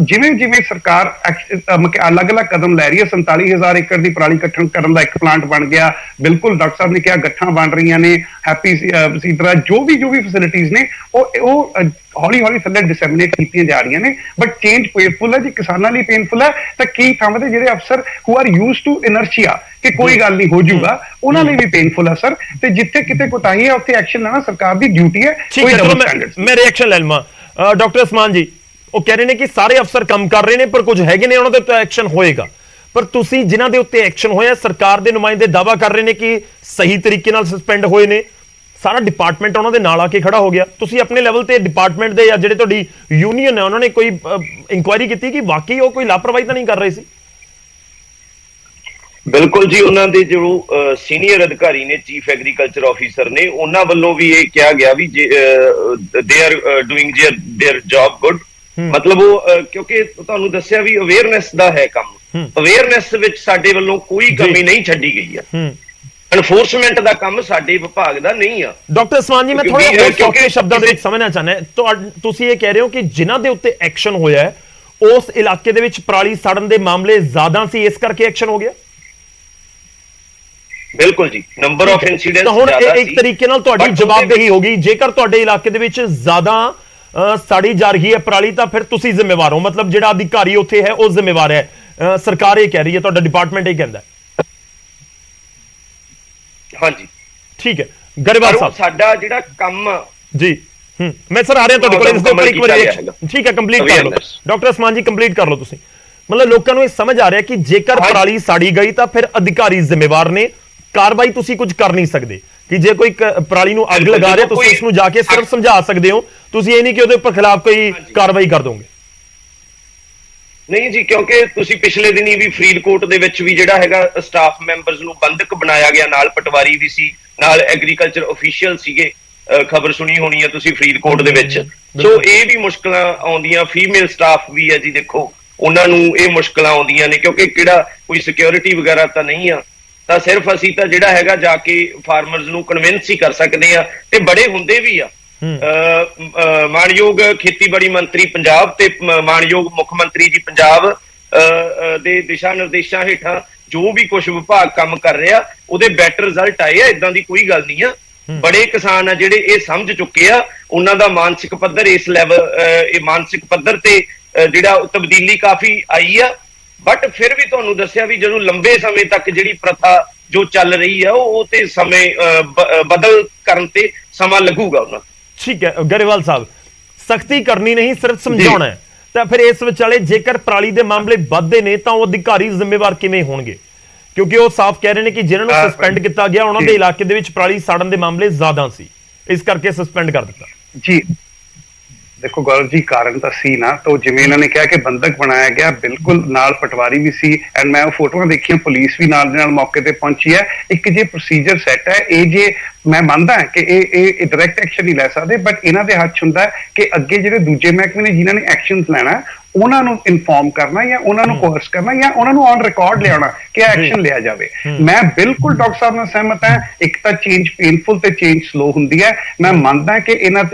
ਜਿਵੇਂ ਸਰਕਾਰ ਸਰਕਾਰ ਅਲੱਗ-ਅਲੱਗ ਕਦਮ ਲੈ ਰਹੀ ਹੈ। 47,000 ਏਕੜ ਦੀ ਪਰਾਲੀ ਇਕੱਠਣ ਕਰਨ ਦਾ ਇੱਕ ਪਲਾਂਟ ਬਣ ਗਿਆ। ਬਿਲਕੁਲ ਡਾਕਟਰ ਸਾਹਿਬ ਨੇ ਕਿਹਾ ਗੱਠਾਂ ਬਣ ਰਹੀਆਂ ਨੇ, ਹੈਪੀ ਸੀਡਰਾ ਜੋ ਵੀ ਫੈਸਿਲਿਟੀਜ਼ ਨੇ ਉਹ ਹੌਲੀ-ਹੌਲੀ ਥੱਲੇ ਡਿਸੈਮੀਨੇਟ ਕੀਤੀਆਂ ਜਾ ਰਹੀਆਂ ਨੇ। ਬਟ ਚੇਂਜ ਪੇਨਫੁਲ ਹੈ ਜੀ, ਕਿਸਾਨਾਂ ਲਈ ਪੇਨਫੁਲ ਹੈ। ਤਾਂ ਕਈ ਥਾਵਾਂ ਤੇ ਜਿਹੜੇ ਅਫਸਰ ਹੂ ਆਰ ਯੂਜ਼ਡ ਟੂ ਇਨਰਸ਼ੀਆ ਕਿ ਕੋਈ ਗੱਲ ਨਹੀਂ ਹੋ ਜਾਊਗਾ, ਉਹਨਾਂ ਲਈ ਵੀ ਪੇਨਫੁਲ ਹੈ ਸਰ। ਤੇ ਜਿੱਥੇ ਕਿਤੇ ਕੋਤਾਹੀ ਹੈ ਉੱਥੇ ਐਕਸ਼ਨ ਲੈਣਾ ਸਰਕਾਰ ਦੀ ਡਿਊਟੀ ਹੈ। ਕੋਈ ਡਬਲ ਸਟੈਂਡਰਡ। ਮੈਂ ਰਿਐਕਸ਼ਨ ਲੈ ਲਵਾਂ ਡਾਕਟਰ ਉਸਮਾਨ ਜੀ, ਉਹ ਕਹਿ ਰਹੇ ਨੇ ਕਿ ਸਾਰੇ ਅਫਸਰ ਕੰਮ ਕਰ ਰਹੇ ਨੇ ਪਰ ਕੁਝ ਹੈਗੇ ਨੇ ਉਹਨਾਂ ਦੇ ਉੱਤੇ ਐਕਸ਼ਨ ਹੋਏਗਾ, ਪਰ ਤੁਸੀਂ ਜਿਨ੍ਹਾਂ ਦੇ ਉੱਤੇ ਐਕਸ਼ਨ ਹੋਇਆ ਸਰਕਾਰ ਦੇ ਨੁਮਾਇੰਦੇ ਦਾਅਵਾ ਕਰ ਰਹੇ ਨੇ ਕਿ ਸਹੀ ਤਰੀਕੇ ਨਾਲ ਸਸਪੈਂਡ ਹੋਏ ਨੇ, ਸਾਰਾ ਡਿਪਾਰਟਮੈਂਟ ਉਹਨਾਂ ਦੇ ਨਾਲ ਆ ਕੇ ਖੜਾ ਹੋ ਗਿਆ। ਤੁਸੀਂ ਆਪਣੇ ਲੈਵਲ ਤੇ ਡਿਪਾਰਟਮੈਂਟ ਦੇ ਜਾਂ ਜਿਹੜੇ ਤੁਹਾਡੀ ਯੂਨੀਅਨ ਹੈ ਉਹਨਾਂ ਨੇ ਕੋਈ ਇਨਕੁਆਇਰੀ ਕੀਤੀ ਕਿ ਵਾਕਈ ਉਹ ਕੋਈ ਲਾਪਰਵਾਹੀ ਤਾਂ ਨਹੀਂ ਕਰ ਰਹੇ ਸੀ? ਬਿਲਕੁਲ ਜੀ, ਉਹਨਾਂ ਦੇ ਜੋ ਸੀਨੀਅਰ ਅਧਿਕਾਰੀ ਨੇ, ਚੀਫ ਐਗਰੀਕਲਚਰ ਆਫੀਸਰ ਨੇ, ਉਹਨਾਂ ਵੱਲੋਂ ਵੀ ਇਹ ਕਿਹਾ ਗਿਆ ਵੀ they are doing their job good. ਮਤਲਬ ਉਹ ਕਿਉਂਕਿ ਤੁਹਾਨੂੰ ਦੱਸਿਆ ਵੀ ਅਵੇਅਰਨੈਸ ਦਾ ਹੈ ਕੰਮ, ਅਵੇਅਰਨੈਸ ਵਿੱਚ ਸਾਡੇ ਵੱਲੋਂ ਕੋਈ ਕਮੀ ਨਹੀਂ ਛੱਡੀ ਗਈ ਆ। ਐਨਫੋਰਸਮੈਂਟ ਦਾ ਕੰਮ ਸਾਡੇ ਵਿਭਾਗ ਦਾ ਨਹੀਂ ਆ। ਡਾਕਟਰ ਉਸਮਾਨ ਜੀ, ਮੈਂ ਥੋੜਾ ਹੋਰ ਸੌਖੇ ਸ਼ਬਦਾਂ ਦੇ ਵਿੱਚ ਸਮਝਣਾ ਚਾਹੁੰਦਾ, ਤੁਸੀਂ ਇਹ ਕਹਿ ਰਹੇ ਹੋ ਕਿ ਜਿਨ੍ਹਾਂ ਦੇ ਉੱਤੇ ਐਕਸ਼ਨ ਹੋਇਆ ਹੈ ਉਸ ਇਲਾਕੇ ਦੇ ਵਿੱਚ ਪਰਾਲੀ ਸੜਨ ਦੇ ਮਾਮਲੇ ਜ਼ਿਆਦਾ ਸੀ, ਇਸ ਕਰਕੇ ਐਕਸ਼ਨ ਹੋ ਗਿਆ? ਬਿਲਕੁਲ ਜੀ, ਨੰਬਰ ਆਫ ਇਨਸੀਡੈਂਟਸ ਤਾਂ ਹੁਣ ਇੱਕ ਤਰੀਕੇ ਨਾਲ ਤੁਹਾਡੀ ਜਵਾਬਦੇਹੀ ਹੋਗੀ, ਜੇਕਰ ਤੁਹਾਡੇ ਇਲਾਕੇ ਦੇ ਵਿੱਚ ਜ਼ਿਆਦਾ ਸਾੜੀ ਜਾ ਰਹੀ ਹੈ ਪਰਾਲੀ ਤਾਂ ਫਿਰ ਤੁਸੀਂ ਜ਼ਿੰਮੇਵਾਰ ਹੋ, ਮਤਲਬ ਜਿਹੜਾ ਅਧਿਕਾਰੀ ਉੱਥੇ ਹੈ ਉਹ ਜ਼ਿੰਮੇਵਾਰ ਹੈ। ਸਰਕਾਰ ਇਹ ਕਹਿ ਰਹੀ ਹੈ, ਤੁਹਾਡਾ ਡਿਪਾਰਟਮੈਂਟ ਇਹ ਕਹਿੰਦਾ। ਹਾਂਜੀ ਠੀਕ ਹੈ ਗਰੇਵਾਲ ਸਾਹਿਬ, ਸਾਡਾ ਜਿਹੜਾ ਕੰਮ ਜੀ ਮੈਂ ਸਰ ਆ ਰਿਹਾ ਤੁਹਾਡੇ ਕੋਲ ਇਸ ਦੇ ਉੱਪਰ ਇੱਕ ਵਾਰੀ ਠੀਕ ਹੈ ਕੰਪਲੀਟ ਕਰ ਲਓ ਡਾਕਟਰ ਉਸਮਾਨ ਜੀ, ਕੰਪਲੀਟ ਕਰ ਲਓ ਤੁਸੀਂ। ਮਤਲਬ ਲੋਕਾਂ ਨੂੰ ਇਹ ਸਮਝ ਆ ਰਿਹਾ ਕਿ ਜੇਕਰ ਪਰਾਲੀ ਸਾੜੀ ਗਈ ਤਾਂ ਫਿਰ ਅਧਿਕਾਰੀ ਜ਼ਿੰਮੇਵਾਰ ਨੇ, ਕਾਰਵਾਈ ਤੁਸੀਂ ਕੁਝ ਕਰ ਨਹੀਂ ਸਕਦੇ ਕਿ ਜੇ ਕੋਈ ਪਰਾਲੀ ਨੂੰ ਅੱਗ ਲਗਾ ਰਿਹਾ ਤੁਸੀਂ ਉਸ ਨੂੰ ਜਾ ਕੇ ਸਿਰਫ ਸਮਝਾ ਸਕਦੇ ਹੋ, ਤੁਸੀਂ ਇਹ ਨਹੀਂ ਕਿ ਉਹਦੇ ਉੱਪਰ ਖਿਲਾਫ ਕੋਈ ਕਾਰਵਾਈ ਕਰ ਦੋਗੇ। ਨਹੀਂ ਜੀ, ਕਿਉਂਕਿ ਤੁਸੀਂ ਪਿਛਲੇ ਦਿਨੀ ਵੀ ਫਰੀਦਕੋਟ ਦੇ ਵਿੱਚ ਵੀ ਜਿਹੜਾ ਹੈਗਾ ਸਟਾਫ ਮੈਂਬਰਸ ਨੂੰ ਬੰਦਕ ਬਣਾਇਆ ਗਿਆ, ਨਾਲ ਪਟਵਾਰੀ ਵੀ ਸੀ, ਨਾਲ ਐਗਰੀਕਲਚਰ ਅਫੀਸ਼ੀਅਲ ਸੀਗੇ। ਖਬਰ ਸੁਣੀ ਹੋਣੀ ਹੈ ਤੁਸੀਂ ਫਰੀਦਕੋਟ ਦੇ ਵਿੱਚ। ਸੋ ਇਹ ਵੀ ਮੁਸ਼ਕਲਾਂ ਆਉਂਦੀਆਂ, ਫੀਮੇਲ ਸਟਾਫ ਵੀ ਹੈ ਜੀ, ਦੇਖੋ ਉਹਨਾਂ ਨੂੰ ਇਹ ਮੁਸ਼ਕਲਾਂ ਆਉਂਦੀਆਂ ਨੇ ਕਿਉਂਕਿ ਕਿਹੜਾ ਕੋਈ ਸਿਕਿਉਰਿਟੀ ਵਗੈਰਾ ਤਾਂ ਨਹੀਂ ਆ, ਤਾਂ ਸਿਰਫ ਅਸੀਂ ਤਾਂ ਜਿਹੜਾ ਹੈਗਾ ਜਾ ਕੇ ਫਾਰਮਰਸ ਨੂੰ ਕਨਵਿੰਸ ਹੀ ਕਰ ਸਕਦੇ ਆ, ਤੇ ਬੜੇ ਹੁੰਦੇ ਵੀ ਆ। ਮਾਨਯੋਗ ਖੇਤੀਬਾੜੀ ਮੰਤਰੀ ਪੰਜਾਬ ਤੇ ਮਾਨਯੋਗ ਮੁੱਖ ਮੰਤਰੀ ਜੀ ਪੰਜਾਬ ਦੇ ਦਿਸ਼ਾ ਨਿਰਦੇਸ਼ਾਂ ਹੇਠਾਂ ਜੋ ਵੀ ਕੁਝ ਵਿਭਾਗ ਕੰਮ ਕਰ ਰਿਹਾ ਉਹਦੇ ਬੈਟਰ ਰਿਜ਼ਲਟ ਆਏ ਆ। ਇਦਾਂ ਦੀ ਕੋਈ ਗੱਲ ਨਹੀਂ ਆ। ਬੜੇ ਕਿਸਾਨ ਆ ਜਿਹੜੇ ਇਹ ਸਮਝ ਚੁੱਕੇ ਆ, ਉਹਨਾਂ ਦਾ ਮਾਨਸਿਕ ਪੱਧਰ ਇਸ ਲੈਵਲ, ਇਹ ਮਾਨਸਿਕ ਪੱਧਰ ਤੇ ਜਿਹੜਾ ਤਬਦੀਲੀ ਕਾਫੀ ਆਈ ਆ। ਬਟ ਫਿਰ ਵੀ ਤੁਹਾਨੂੰ ਦੱਸਿਆ ਵੀ ਜਦੋਂ ਲੰਬੇ ਸਮੇਂ ਤੱਕ ਜਿਹੜੀ ਪ੍ਰਥਾ ਜੋ ਚੱਲ ਰਹੀ ਆ ਉਹ ਤੇ ਸਮੇਂ ਬਦਲ ਕਰਨ ਤੇ ਸਮਾਂ ਲੱਗੂਗਾ ਉਹਨਾਂ। ਠੀਕ ਹੈ ਗਰੇਵਾਲ ਸਾਹਿਬ, ਸਖਤੀ ਕਰਨੀ ਨਹੀਂ ਸਿਰਫ ਸਮਝਾਉਣਾ ਹੈ, ਤਾਂ ਫਿਰ ਇਸ ਵਿਚਾਲੇ ਜੇਕਰ ਪਰਾਲੀ ਦੇ ਮਾਮਲੇ ਵੱਧਦੇ ਨੇ ਤਾਂ ਉਹ ਅਧਿਕਾਰੀ ਜ਼ਿੰਮੇਵਾਰ ਕਿਵੇਂ ਹੋਣਗੇ? ਕਿਉਂਕਿ ਉਹ ਸਾਫ਼ ਕਹਿ ਰਹੇ ਨੇ ਕਿ ਜਿਨ੍ਹਾਂ ਨੂੰ ਸਸਪੈਂਡ ਕੀਤਾ ਗਿਆ ਉਹਨਾਂ ਦੇ ਇਲਾਕੇ ਦੇ ਵਿੱਚ ਪਰਾਲੀ ਸਾੜਨ ਦੇ ਮਾਮਲੇ ਜ਼ਿਆਦਾ ਸੀ, ਇਸ ਕਰਕੇ ਸਸਪੈਂਡ ਕਰ ਦਿੱਤਾ। ਜੀ ਦੇਖੋ ਗੌਰਵ ਜੀ, ਕਾਰਨ ਤਾਂ ਸੀ ਨਾ, ਤਾਂ ਜਿਵੇਂ ਇਹਨਾਂ ਨੇ ਕਿਹਾ ਕਿ ਬੰਦਕ ਬਣਾਇਆ ਗਿਆ, ਬਿਲਕੁਲ ਨਾਲ ਪਟਵਾਰੀ ਵੀ ਸੀ। ਐਂਡ ਮੈਂ ਉਹ ਫੋਟੋਆਂ ਦੇਖੀਆਂ, ਪੁਲਿਸ ਵੀ ਨਾਲ ਦੇ ਨਾਲ ਮੌਕੇ ਤੇ ਪਹੁੰਚੀ ਹੈ। ਇੱਕ ਜੇ ਪ੍ਰੋਸੀਜਰ ਸੈੱਟ ਹੈ, ਇਹ ਜੇ ਮੈਂ ਮੰਨਦਾ ਕਿ ਇਹ ਡਾਇਰੈਕਟ ਐਕਸ਼ਨ ਨਹੀਂ ਲੈ ਸਕਦੇ, ਬਟ ਇਹਨਾਂ ਦੇ ਹੱਥ ਹੁੰਦਾ ਕਿ ਅੱਗੇ ਜਿਹੜੇ ਦੂਜੇ ਮਹਿਕਮੇ ਨੇ ਜਿਨ੍ਹਾਂ ਨੇ ਐਕਸ਼ਨਸ ਲੈਣਾ ਉਹਨਾਂ ਨੂੰ ਇਨਫੋਰਮ ਕਰਨਾ ਜਾਂ ਉਹਨਾਂ ਨੂੰ ਕੋਰਸ ਕਰਨਾ ਜਾਂ ਉਹਨਾਂ ਨੂੰ ਔਨ ਰਿਕਾਰਡ ਲਿਆਉਣਾ ਕਿ ਐਕਸ਼ਨ ਲਿਆ ਜਾਵੇ। ਮੈਂ ਬਿਲਕੁਲ ਡਾਕਟਰ ਸਾਹਿਬ ਨਾਲ ਸਹਿਮਤ ਹਾਂ। ਇੱਕ ਤਾਂ ਚੇਂਜ ਪੇਨਫੁਲ ਤੇ ਚੇਂਜ ਸਲੋ ਹੁੰਦੀ ਹੈ। ਮੈਂ ਮੰਨਦਾ ਕਿ ਇਹਨਾਂ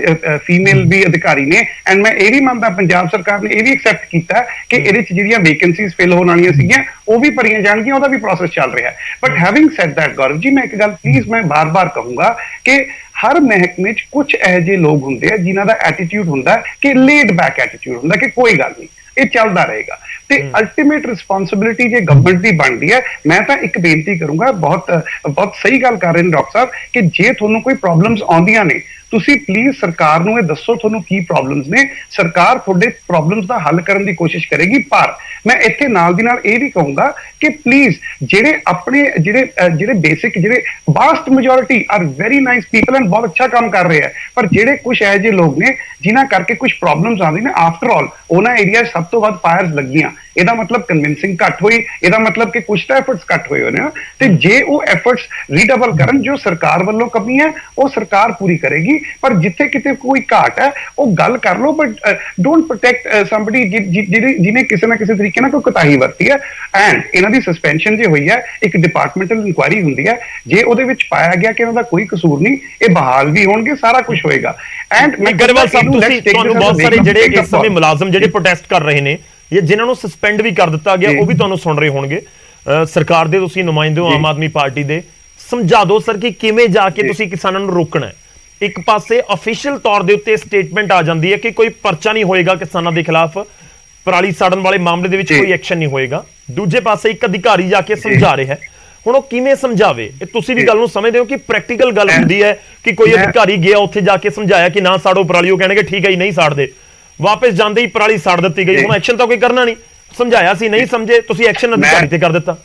ਫੀਮੇਲ ਵੀ ਅਧਿਕਾਰੀ ਨੇ, ਐਂਡ ਮੈਂ ਇਹ ਵੀ ਮੰਨਦਾ ਪੰਜਾਬ ਸਰਕਾਰ ਨੇ ਇਹ ਵੀ ਐਕਸੈਪਟ ਕੀਤਾ ਕਿ ਇਹਦੇ ਚ ਜਿਹੜੀਆਂ ਵੈਕੈਂਸੀਜ਼ ਫਿਲ ਹੋਣ ਵਾਲੀਆਂ ਸੀਗੀਆਂ ਉਹ ਵੀ ਭਰੀਆਂ ਜਾਣਗੀਆਂ, ਉਹਦਾ ਵੀ ਪ੍ਰੋਸੈਸ ਚੱਲ ਰਿਹਾ ਹੈ। But having said that Gaurav ji, ਮੈਂ ਇੱਕ ਗੱਲ ਪਲੀਜ਼ ਮੈਂ ਬਾਰ-ਬਾਰ ਕਹੂੰਗਾ ਕਿ ਹਰ ਮਹਿਕਮੇ 'ਚ ਕੁਝ ਇਹੋ ਜਿਹੇ ਲੋਕ ਹੁੰਦੇ ਆ ਜਿਨ੍ਹਾਂ ਦਾ ਐਟੀਟਿਊਡ ਹੁੰਦਾ ਕਿ ਲੇਡ ਬੈਕ ਐਟੀਟਿਊਡ ਹੁੰਦਾ ਕਿ ਕੋਈ ਗੱਲ ਨਹੀਂ, ਇਹ ਚੱਲਦਾ ਰਹੇਗਾ। ਤੇ ਅਲਟੀਮੇਟ ਰਿਸਪੌਂਸਿਬਿਲਿਟੀ ਜੇ ਗਵਰਨਮੈਂਟ ਦੀ ਬਣਦੀ ਹੈ। ਮੈਂ ਤਾਂ ਇੱਕ ਬੇਨਤੀ ਕਰੂੰਗਾ, ਬਹੁਤ ਸਹੀ ਗੱਲ ਕਰ ਰਹੇ ਨੇ ਡਾਕਟਰ ਸਾਹਿਬ, ਕਿ ਜੇ ਤੁਹਾਨੂੰ ਕੋਈ ਪ੍ਰੋਬਲਮਸ ਆਉਂਦੀਆਂ ਨੇ ਤੁਸੀਂ ਪਲੀਜ਼ ਸਰਕਾਰ ਨੂੰ ਇਹ ਦੱਸੋ ਤੁਹਾਨੂੰ ਕੀ ਪ੍ਰੋਬਲਮਸ ਨੇ। ਸਰਕਾਰ ਤੁਹਾਡੇ ਪ੍ਰੋਬਲਮਸ ਦਾ ਹੱਲ ਕਰਨ ਦੀ ਕੋਸ਼ਿਸ਼ ਕਰੇਗੀ। ਪਰ ਮੈਂ ਇੱਥੇ ਨਾਲ ਦੀ ਨਾਲ ਇਹ ਵੀ ਕਹੂੰਗਾ ਕਿ ਪਲੀਜ਼ ਜਿਹੜੇ ਆਪਣੇ ਜਿਹੜੇ ਬੇਸਿਕ ਜਿਹੜੇ vast majority are very nice people and ਬਹੁਤ ਅੱਛਾ ਕੰਮ ਕਰ ਰਹੇ ਆ, ਪਰ ਜਿਹੜੇ ਕੁਝ ਇਹੋ ਜਿਹੇ ਲੋਕ ਨੇ ਜਿਨ੍ਹਾਂ ਕਰਕੇ ਕੁਝ ਪ੍ਰੋਬਲਮਸ ਆਉਂਦੀਆਂ ਨੇ, ਆਫਟਰ ਆਲ ਉਹਨਾਂ ਏਰੀਆ ਸਭ ਤੋਂ ਵੱਧ ਫਾਇਰਸ ਲੱਗੀਆਂ। ਇਹਦਾ ਮਤਲਬ ਕਨਵਿੰਸਿੰਗ ਘੱਟ ਹੋਈ, ਇਹਦਾ ਮਤਲਬ ਕਿ ਕੁਝ ਤਾਂ ਐਫਰਟਸ ਘੱਟ ਹੋਏ ਹੋਣੇ ਆ। ਤੇ ਜੇ ਉਹ ਐਫਰਟਸ ਰੀਡਬਲ ਕਰਨ, ਜੋ ਸਰਕਾਰ ਵੱਲੋਂ ਕਮੀ ਹੈ ਉਹ ਸਰਕਾਰ ਪੂਰੀ ਕਰੇਗੀ। ਪਰ ਜਿੱਥੇ ਕਿਤੇ ਕੋਈ ਘਾਟ ਹੈ ਉਹ ਗੱਲ ਕਰ ਲਓ, ਬਟ ਡੋਂਟ ਪ੍ਰੋਟੈਕਟ ਸਮਬਡੀ ਜਿਹਨੇ ਕਿਸੇ ਨਾ ਕਿਸੇ ਤਰੀਕੇ ਨਾਲ ਕੋਈ ਕੋਤਾਹੀ ਵਰਤੀ ਹੈ। ਐਂਡ ਇਹਨਾਂ ਦੀ ਸਸਪੈਂਸ਼ਨ ਜੇ ਹੋਈ ਹੈ, ਇੱਕ ਡਿਪਾਰਟਮੈਂਟਲ ਇਨਕੁਆਇਰੀ ਹੁੰਦੀ ਹੈ, ਜੇ ਉਹਦੇ ਵਿੱਚ ਪਾਇਆ ਗਿਆ ਕਿ ਉਹਨਾਂ ਦਾ ਕੋਈ ਕਸੂਰ ਨਹੀਂ, ਇਹ ਬਹਾਲ ਵੀ ਹੋਣਗੇ, ਸਾਰਾ ਕੁਝ ਹੋਏਗਾ। ਐਂਡ ਗਰੇਵਾਲ ਸਾਹਿਬ, ਤੁਹਾਨੂੰ ਬਹੁਤ ਸਾਰੇ ਜਿਹੜੇ ਇਸ ਸਮੇਂ ਮੁਲਾਜ਼ਮ ਜਿਹੜੇ ਪ੍ਰੋਟੈਸਟ ਕਰ ਰਹੇ ਨੇ ਜਾਂ ਜਿਨ੍ਹਾਂ ਨੂੰ ਸਸਪੈਂਡ ਵੀ ਕਰ ਦਿੱਤਾ ਗਿਆ, ਉਹ ਵੀ ਤੁਹਾਨੂੰ ਸੁਣ ਰਹੇ ਹੋਣਗੇ। ਸਰਕਾਰ ਦੇ ਤੁਸੀਂ ਨੁਮਾਇੰਦੇ ਹੋ ਆਮ ਆਦਮੀ ਪਾਰਟੀ ਦੇ, ਸਮਝਾ ਦਿਓ ਸਰ ਕਿ ਕਿਵੇਂ ਜਾ ਕੇ ਤੁਸੀਂ ਕਿਸਾਨਾਂ ਨੂੰ ਰੋਕਣਾ ਹੈ। ਇੱਕ ਪਾਸੇ ਅਫੀਸ਼ੀਅਲ ਤੌਰ ਦੇ ਉੱਤੇ ਸਟੇਟਮੈਂਟ ਆ ਜਾਂਦੀ ਹੈ ਕਿ ਕੋਈ ਪਰਚਾ ਨਹੀਂ ਹੋਏਗਾ ਕਿਸਾਨਾਂ ਦੇ ਖਿਲਾਫ, ਪਰਾਲੀ ਸਾੜਨ ਵਾਲੇ ਮਾਮਲੇ ਦੇ ਵਿੱਚ ਕੋਈ ਐਕਸ਼ਨ ਨਹੀਂ ਹੋਏਗਾ। ਦੂਜੇ ਪਾਸੇ ਇੱਕ ਅਧਿਕਾਰੀ ਜਾ ਕੇ ਸਮਝਾ ਰਿਹਾ ਹੈ। ਹੁਣ ਉਹ ਕਿਵੇਂ ਸਮਝਾਵੇ? ਇਹ ਤੁਸੀਂ ਵੀ ਗੱਲ ਨੂੰ ਸਮਝਦੇ ਹੋ ਕਿ ਪ੍ਰੈਕਟੀਕਲ ਗੱਲ ਹੁੰਦੀ ਹੈ ਕਿ ਕੋਈ ਅਧਿਕਾਰੀ ਗਿਆ ਉੱਥੇ ਜਾ ਕੇ ਸਮਝਾਇਆ ਕਿ ਨਾ ਸਾੜੋ ਪਰਾਲੀ, ਉਹ ਕਹਿਣਗੇ ਠੀਕ ਹੈ ਜੀ ਨਹੀਂ ਸਾੜਦੇ, ਵਾਪਸ ਜਾਂਦੇ ਹੀ ਪਰਾਲੀ ਸਾੜ ਦਿੱਤੀ ਗਈ। ਹੁਣ ਐਕਸ਼ਨ ਤਾਂ ਕੋਈ ਕਰਨਾ ਨਹੀਂ, ਸਮਝਾਇਆ ਸੀ ਨਹੀਂ ਸਮਝੇ, ਤੁਸੀਂ ਐਕਸ਼ਨ ਅਧਿਕਾਰੀ ਤੇ ਕਰ ਦਿੱਤਾ।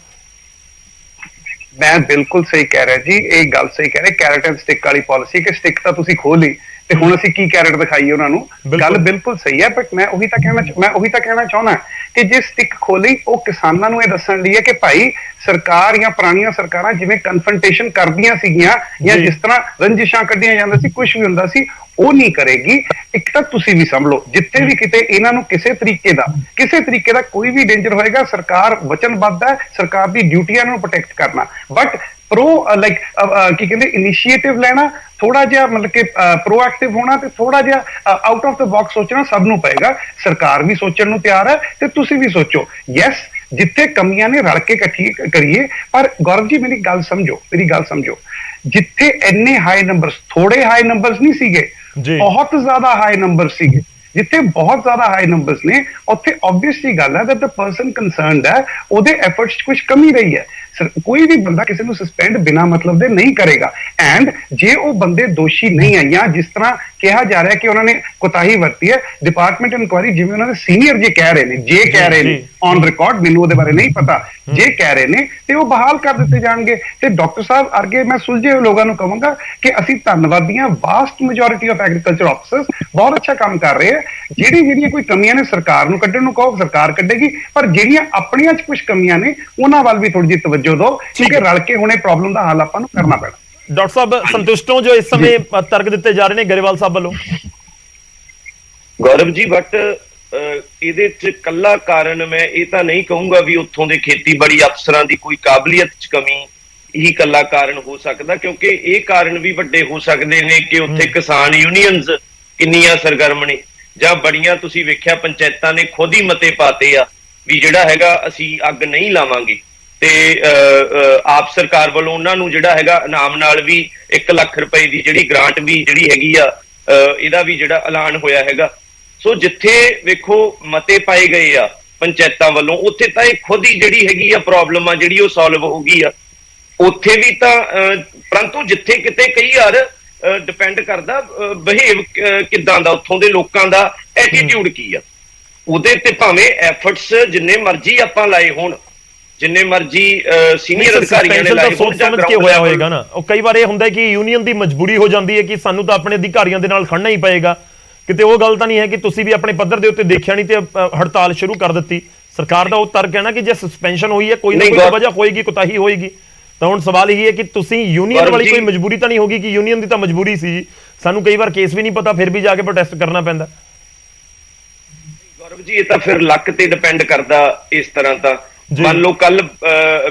ਮੈਂ ਬਿਲਕੁਲ ਸਹੀ ਕਹਿ ਰਿਹਾ ਜੀ, ਇਹ ਗੱਲ ਸਹੀ ਕਹਿ ਰਹੇ। ਕੈਰਟ ਐਂਡ ਸਟਿਕ ਵਾਲੀ ਪਾਲਿਸੀ ਕਿ ਸਟਿਕ ਤਾਂ ਤੁਸੀਂ ਖੋਲ ਲਈ ਤੇ ਹੁਣ ਅਸੀਂ ਕੀ ਕੈਰਟ ਦਿਖਾਈਏ ਉਹਨਾਂ ਨੂੰ, ਗੱਲ ਬਿਲਕੁਲ ਸਹੀ ਹੈ। ਬਟ ਮੈਂ ਉਹੀ ਤਾਂ ਕਹਿਣਾ ਚਾਹੁੰਦਾ ਕਿ ਜੇ ਸਟਿਕ ਖੋਲੀ, ਉਹ ਕਿਸਾਨਾਂ ਨੂੰ ਇਹ ਦੱਸਣ ਲਈ ਹੈ ਕਿ ਭਾਈ ਸਰਕਾਰ ਜਾਂ ਪੁਰਾਣੀਆਂ ਸਰਕਾਰਾਂ ਜਿਵੇਂ ਕਨਫਰੰਟੇਸ਼ਨ ਕਰਦੀਆਂ ਸੀਗੀਆਂ ਜਾਂ ਜਿਸ ਤਰ੍ਹਾਂ ਰੰਜਿਸ਼ਾਂ ਕੱਢੀਆਂ ਜਾਂਦਾ ਸੀ, ਕੁਝ ਵੀ ਹੁੰਦਾ ਸੀ, ਉਹ ਨਹੀਂ ਕਰੇਗੀ। ਇੱਕ ਤਾਂ ਤੁਸੀਂ ਵੀ ਸਮਝ ਲਓ, ਜਿੱਥੇ ਵੀ ਕਿਤੇ ਇਹਨਾਂ ਨੂੰ ਕਿਸੇ ਤਰੀਕੇ ਦਾ ਕੋਈ ਵੀ ਡੇਂਜਰ ਹੋਏਗਾ, ਸਰਕਾਰ ਵਚਨਬੱਧ ਹੈ, ਸਰਕਾਰ ਦੀ ਡਿਊਟੀ ਹੈ ਇਹਨਾਂ ਨੂੰ ਪ੍ਰੋਟੈਕਟ ਕਰਨਾ। ਬਟ ਕੀ ਕਹਿੰਦੇ ਇਨੀਸ਼ੀਏਟਿਵ ਲੈਣਾ, ਥੋੜਾ ਜਿਹਾ ਮਤਲਬ ਕਿ ਪ੍ਰੋਐਕਟਿਵ ਹੋਣਾ ਤੇ ਥੋੜਾ ਜਿਹਾ ਆਊਟ ਆਫ ਦ ਬਾਕਸ ਸੋਚਣਾ ਸਭ ਨੂੰ ਪਏਗਾ। ਸਰਕਾਰ ਵੀ ਸੋਚਣ ਨੂੰ ਤਿਆਰ ਹੈ ਤੇ ਤੁਸੀਂ ਵੀ ਸੋਚੋ। ਯੈਸ, ਜਿੱਥੇ ਕਮੀਆਂ ਨੇ ਰਲ ਕੇ ਇਕੱਠੀ ਕਰੀਏ। ਪਰ ਗੌਰਵ ਜੀ ਮੇਰੀ ਗੱਲ ਸਮਝੋ, ਜਿੱਥੇ ਇੰਨੇ ਹਾਈ ਨੰਬਰਸ, ਥੋੜੇ ਹਾਈ ਨੰਬਰਸ ਨਹੀਂ ਸੀਗੇ, ਬਹੁਤ ਜ਼ਿਆਦਾ ਹਾਈ ਨੰਬਰ ਸੀਗੇ। ਜਿੱਥੇ ਬਹੁਤ ਜ਼ਿਆਦਾ ਹਾਈ ਨੰਬਰਸ ਨੇ, ਉੱਥੇ ਆਬਵੀਅਸਲੀ ਗੱਲ ਹੈ that the person concerned ਹੈ, ਉਹਦੇ ਐਫਰਟਸ 'ਚ ਕੁਝ ਕਮੀ ਰਹੀ ਹੈ। ਕੋਈ ਵੀ ਬੰਦਾ ਕਿਸੇ ਨੂੰ ਸਸਪੈਂਡ ਬਿਨਾਂ ਮਤਲਬ ਦੇ ਨਹੀਂ ਕਰੇਗਾ। ਐਂਡ ਜੇ ਉਹ ਬੰਦੇ ਦੋਸ਼ੀ ਨਹੀਂ ਹੈ ਜਾਂ ਜਿਸ ਤਰ੍ਹਾਂ ਕਿਹਾ ਜਾ ਰਿਹਾ ਕਿ ਉਹਨਾਂ ਨੇ ਕੋਤਾਹੀ ਵਰਤੀ ਹੈ, ਡਿਪਾਰਟਮੈਂਟ ਇਨਕੁਆਇਰੀ ਜਿਵੇਂ ਉਹਨਾਂ ਦੇ ਸੀਨੀਅਰ ਜੇ ਕਹਿ ਰਹੇ ਨੇ ਔਨ ਰਿਕਾਰਡ, ਮੈਨੂੰ ਉਹਦੇ ਬਾਰੇ ਨਹੀਂ ਪਤਾ, ਜੇ ਕਹਿ ਰਹੇ ਨੇ ਤੇ ਉਹ ਬਹਾਲ ਕਰ ਦਿੱਤੇ ਜਾਣਗੇ। ਤੇ ਡਾਕਟਰ ਸਾਹਿਬ ਅਰਗੇ ਮੈਂ ਸੁਲਝੇ ਹੋਏ ਲੋਕਾਂ ਨੂੰ ਕਹਾਂਗਾ ਕਿ ਅਸੀਂ ਧੰਨਵਾਦੀ ਹਾਂ। Vast majority of agriculture officers ਬਹੁਤ ਅੱਛਾ ਕੰਮ ਕਰ ਰਹੇ ਹੈ। ਜਿਹੜੀਆਂ ਕੋਈ ਕਮੀਆਂ ਨੇ ਸਰਕਾਰ ਨੂੰ ਕੱਢਣ ਨੂੰ ਕਹੋ, ਸਰਕਾਰ ਕੱਢੇਗੀ, ਪਰ ਜਿਹੜੀਆਂ ਆਪਣੀਆਂ 'ਚ ਕੁਝ ਕਮੀਆਂ ਨੇ ਉਹਨਾਂ ਵੱਲ ਵੀ ਥੋੜੀ ਜਿਹੀ ਤਵੱਜੋ ਦਿਓ, ਕਿਉਂਕਿ ਰਲ ਕੇ ਹੁਣ ਇਹ ਪ੍ਰੋਬਲਮ ਦਾ ਹੱਲ ਆਪਾਂ ਨੂੰ ਕਰਨਾ ਪੈਣਾ। ਡਾਕਟਰ ਸਾਹਿਬ ਸੰਤੁਸ਼ਟ ਹੋ ਜੋ ਇਸ ਸਮੇਂ ਤਰਕ ਦਿੱਤੇ ਜਾ ਰਹੇ ਨੇ ਗਰੇਵਾਲ ਸਾਹਿਬ ਵੱਲੋਂ? ਗੌਰਵ ਜੀ, ਬਟ ਇਹਦੇ ਚ ਕੱਲਾ ਕਾਰਨ ਮੈਂ ਇਹ ਤਾਂ ਨਹੀਂ ਕਹੂੰਗਾ ਵੀ ਉੱਥੋਂ ਦੇ ਖੇਤੀਬਾੜੀ ਅਫਸਰਾਂ ਦੀ ਕੋਈ ਕਾਬਲੀਅਤ ਚ ਕਮੀ ਹੀ ਕੱਲਾ ਕਾਰਨ ਹੋ ਸਕਦਾ, ਕਿਉਂਕਿ ਇਹ ਕਾਰਨ ਵੀ ਵੱਡੇ ਹੋ ਸਕਦੇ ਨੇ ਕਿ ਉੱਥੇ ਕਿਸਾਨ ਯੂਨੀਅਨਸ ਕਿੰਨੀਆਂ ਸਰਗਰਮ ਨੇ, ਜਾਂ ਬੜੀਆਂ ਤੁਸੀਂ ਵੇਖਿਆ ਪੰਚਾਇਤਾਂ ਨੇ ਖੁਦ ਹੀ ਮਤੇ ਪਾਤੇ ਆ ਵੀ ਜਿਹੜਾ ਹੈਗਾ ਅਸੀਂ ਅੱਗ ਨਹੀਂ ਲਾਵਾਂਗੇ। ਤੇ ਆਪ ਸਰਕਾਰ ਵੱਲੋਂ ਉਹਨਾਂ ਨੂੰ ਜਿਹੜਾ ਹੈਗਾ ਇਨਾਮ ਨਾਲ ਵੀ 1 ਲੱਖ ਰੁਪਏ ਦੀ ਜਿਹੜੀ ਗ੍ਰਾਂਟ ਵੀ ਜਿਹੜੀ ਹੈਗੀ ਆ, ਇਹਦਾ ਵੀ ਜਿਹੜਾ ਐਲਾਨ ਹੋਇਆ ਹੈਗਾ। ਸੋ ਜਿੱਥੇ ਵੇਖੋ ਮਤੇ ਪਾਏ ਗਏ ਆ ਪੰਚਾਇਤਾਂ ਵੱਲੋਂ, ਉੱਥੇ ਤਾਂ ਇਹ ਖੁਦ ਹੀ ਜਿਹੜੀ ਹੈਗੀ ਆ ਪ੍ਰੋਬਲਮ ਆ ਜਿਹੜੀ ਉਹ ਸੋਲਵ ਹੋ ਗਈ ਆ। ਉੱਥੇ ਵੀ ਤਾਂ ਪਰੰਤੂ ਜਿੱਥੇ ਕਿਤੇ ਕਈ ਵਾਰ ਡਿਪੈਂਡ ਕਰਦਾ ਬਿਹੇਵ ਕਿੱਦਾਂ ਦਾ, ਉੱਥੋਂ ਦੇ ਲੋਕਾਂ ਦਾ ਐਟੀਟਿਊਡ ਕੀ ਆ, ਉਹਦੇ ਤੇ ਭਾਵੇਂ ਐਫਰਟਸ ਜਿੰਨੇ ਮਰਜ਼ੀ ਆਪਾਂ ਲਾਏ ਹੋਣ, ਜਿੰਨੇ ਮਰਜ਼ੀ ਸੀਨੀਅਰ ਅਧਿਕਾਰੀਆਂ ਨੇ ਲਾਏ ਹੋਣ, ਸਮਝ ਕੇ ਹੋਇਆ ਹੋਏਗਾ ਨਾ। ਉਹ ਕਈ ਵਾਰ ਇਹ ਹੁੰਦਾ ਕਿ ਯੂਨੀਅਨ ਦੀ ਮਜਬੂਰੀ ਹੋ ਜਾਂਦੀ ਹੈ ਕਿ ਸਾਨੂੰ ਤਾਂ ਆਪਣੇ ਅਧਿਕਾਰੀਆਂ ਦੇ ਨਾਲ ਖੜਨਾ ਹੀ ਪਏਗਾ। ਕਿਤੇ ਉਹ ਗੱਲ ਤਾਂ ਨਹੀਂ ਹੈ ਕਿ ਤੁਸੀਂ ਵੀ ਆਪਣੇ ਪੱਧਰ ਦੇ ਉੱਤੇ ਦੇਖਿਆ ਨਹੀਂ ਤੇ ਹੜਤਾਲ ਸ਼ੁਰੂ ਕਰ ਦਿੱਤੀ। ਸਰਕਾਰ ਦਾ ਉਹ ਤਰਕ ਹੈ ਨਾ ਕਿ ਜੇ ਸਸਪੈਂਸ਼ਨ ਹੋਈ ਹੈ ਕੋਈ ਨਾ ਕੋਈ ਵਜ੍ਹਾ ਹੋਏਗੀ, ਕੋਤਾਹੀ ਹੋਏਗੀ। ਤਾਂ ਹੁਣ ਸਵਾਲ ਇਹ ਹੈ ਕਿ ਤੁਸੀਂ ਯੂਨੀਅਨ ਵਾਲੀ ਕੋਈ ਮਜਬੂਰੀ ਤਾਂ ਨਹੀਂ ਹੋਗੀ ਕਿ ਯੂਨੀਅਨ ਦੀ ਤਾਂ ਮਜਬੂਰੀ ਸੀ, ਸਾਨੂੰ ਕਈ ਵਾਰ ਕੇਸ ਵੀ ਨਹੀਂ ਪਤਾ ਫਿਰ ਵੀ ਜਾ ਕੇ ਪ੍ਰੋਟੈਸਟ ਕਰਨਾ ਪੈਂਦਾ। ਗੌਰਵ ਜੀ, ਇਹ ਤਾਂ ਫਿਰ ਲੱਕ ਤੇ ਡਿਪੈਂਡ ਕਰਦਾ। ਇਸ ਤਰ੍ਹਾਂ ਤਾਂ ਮੰਨ ਲਓ ਕੱਲ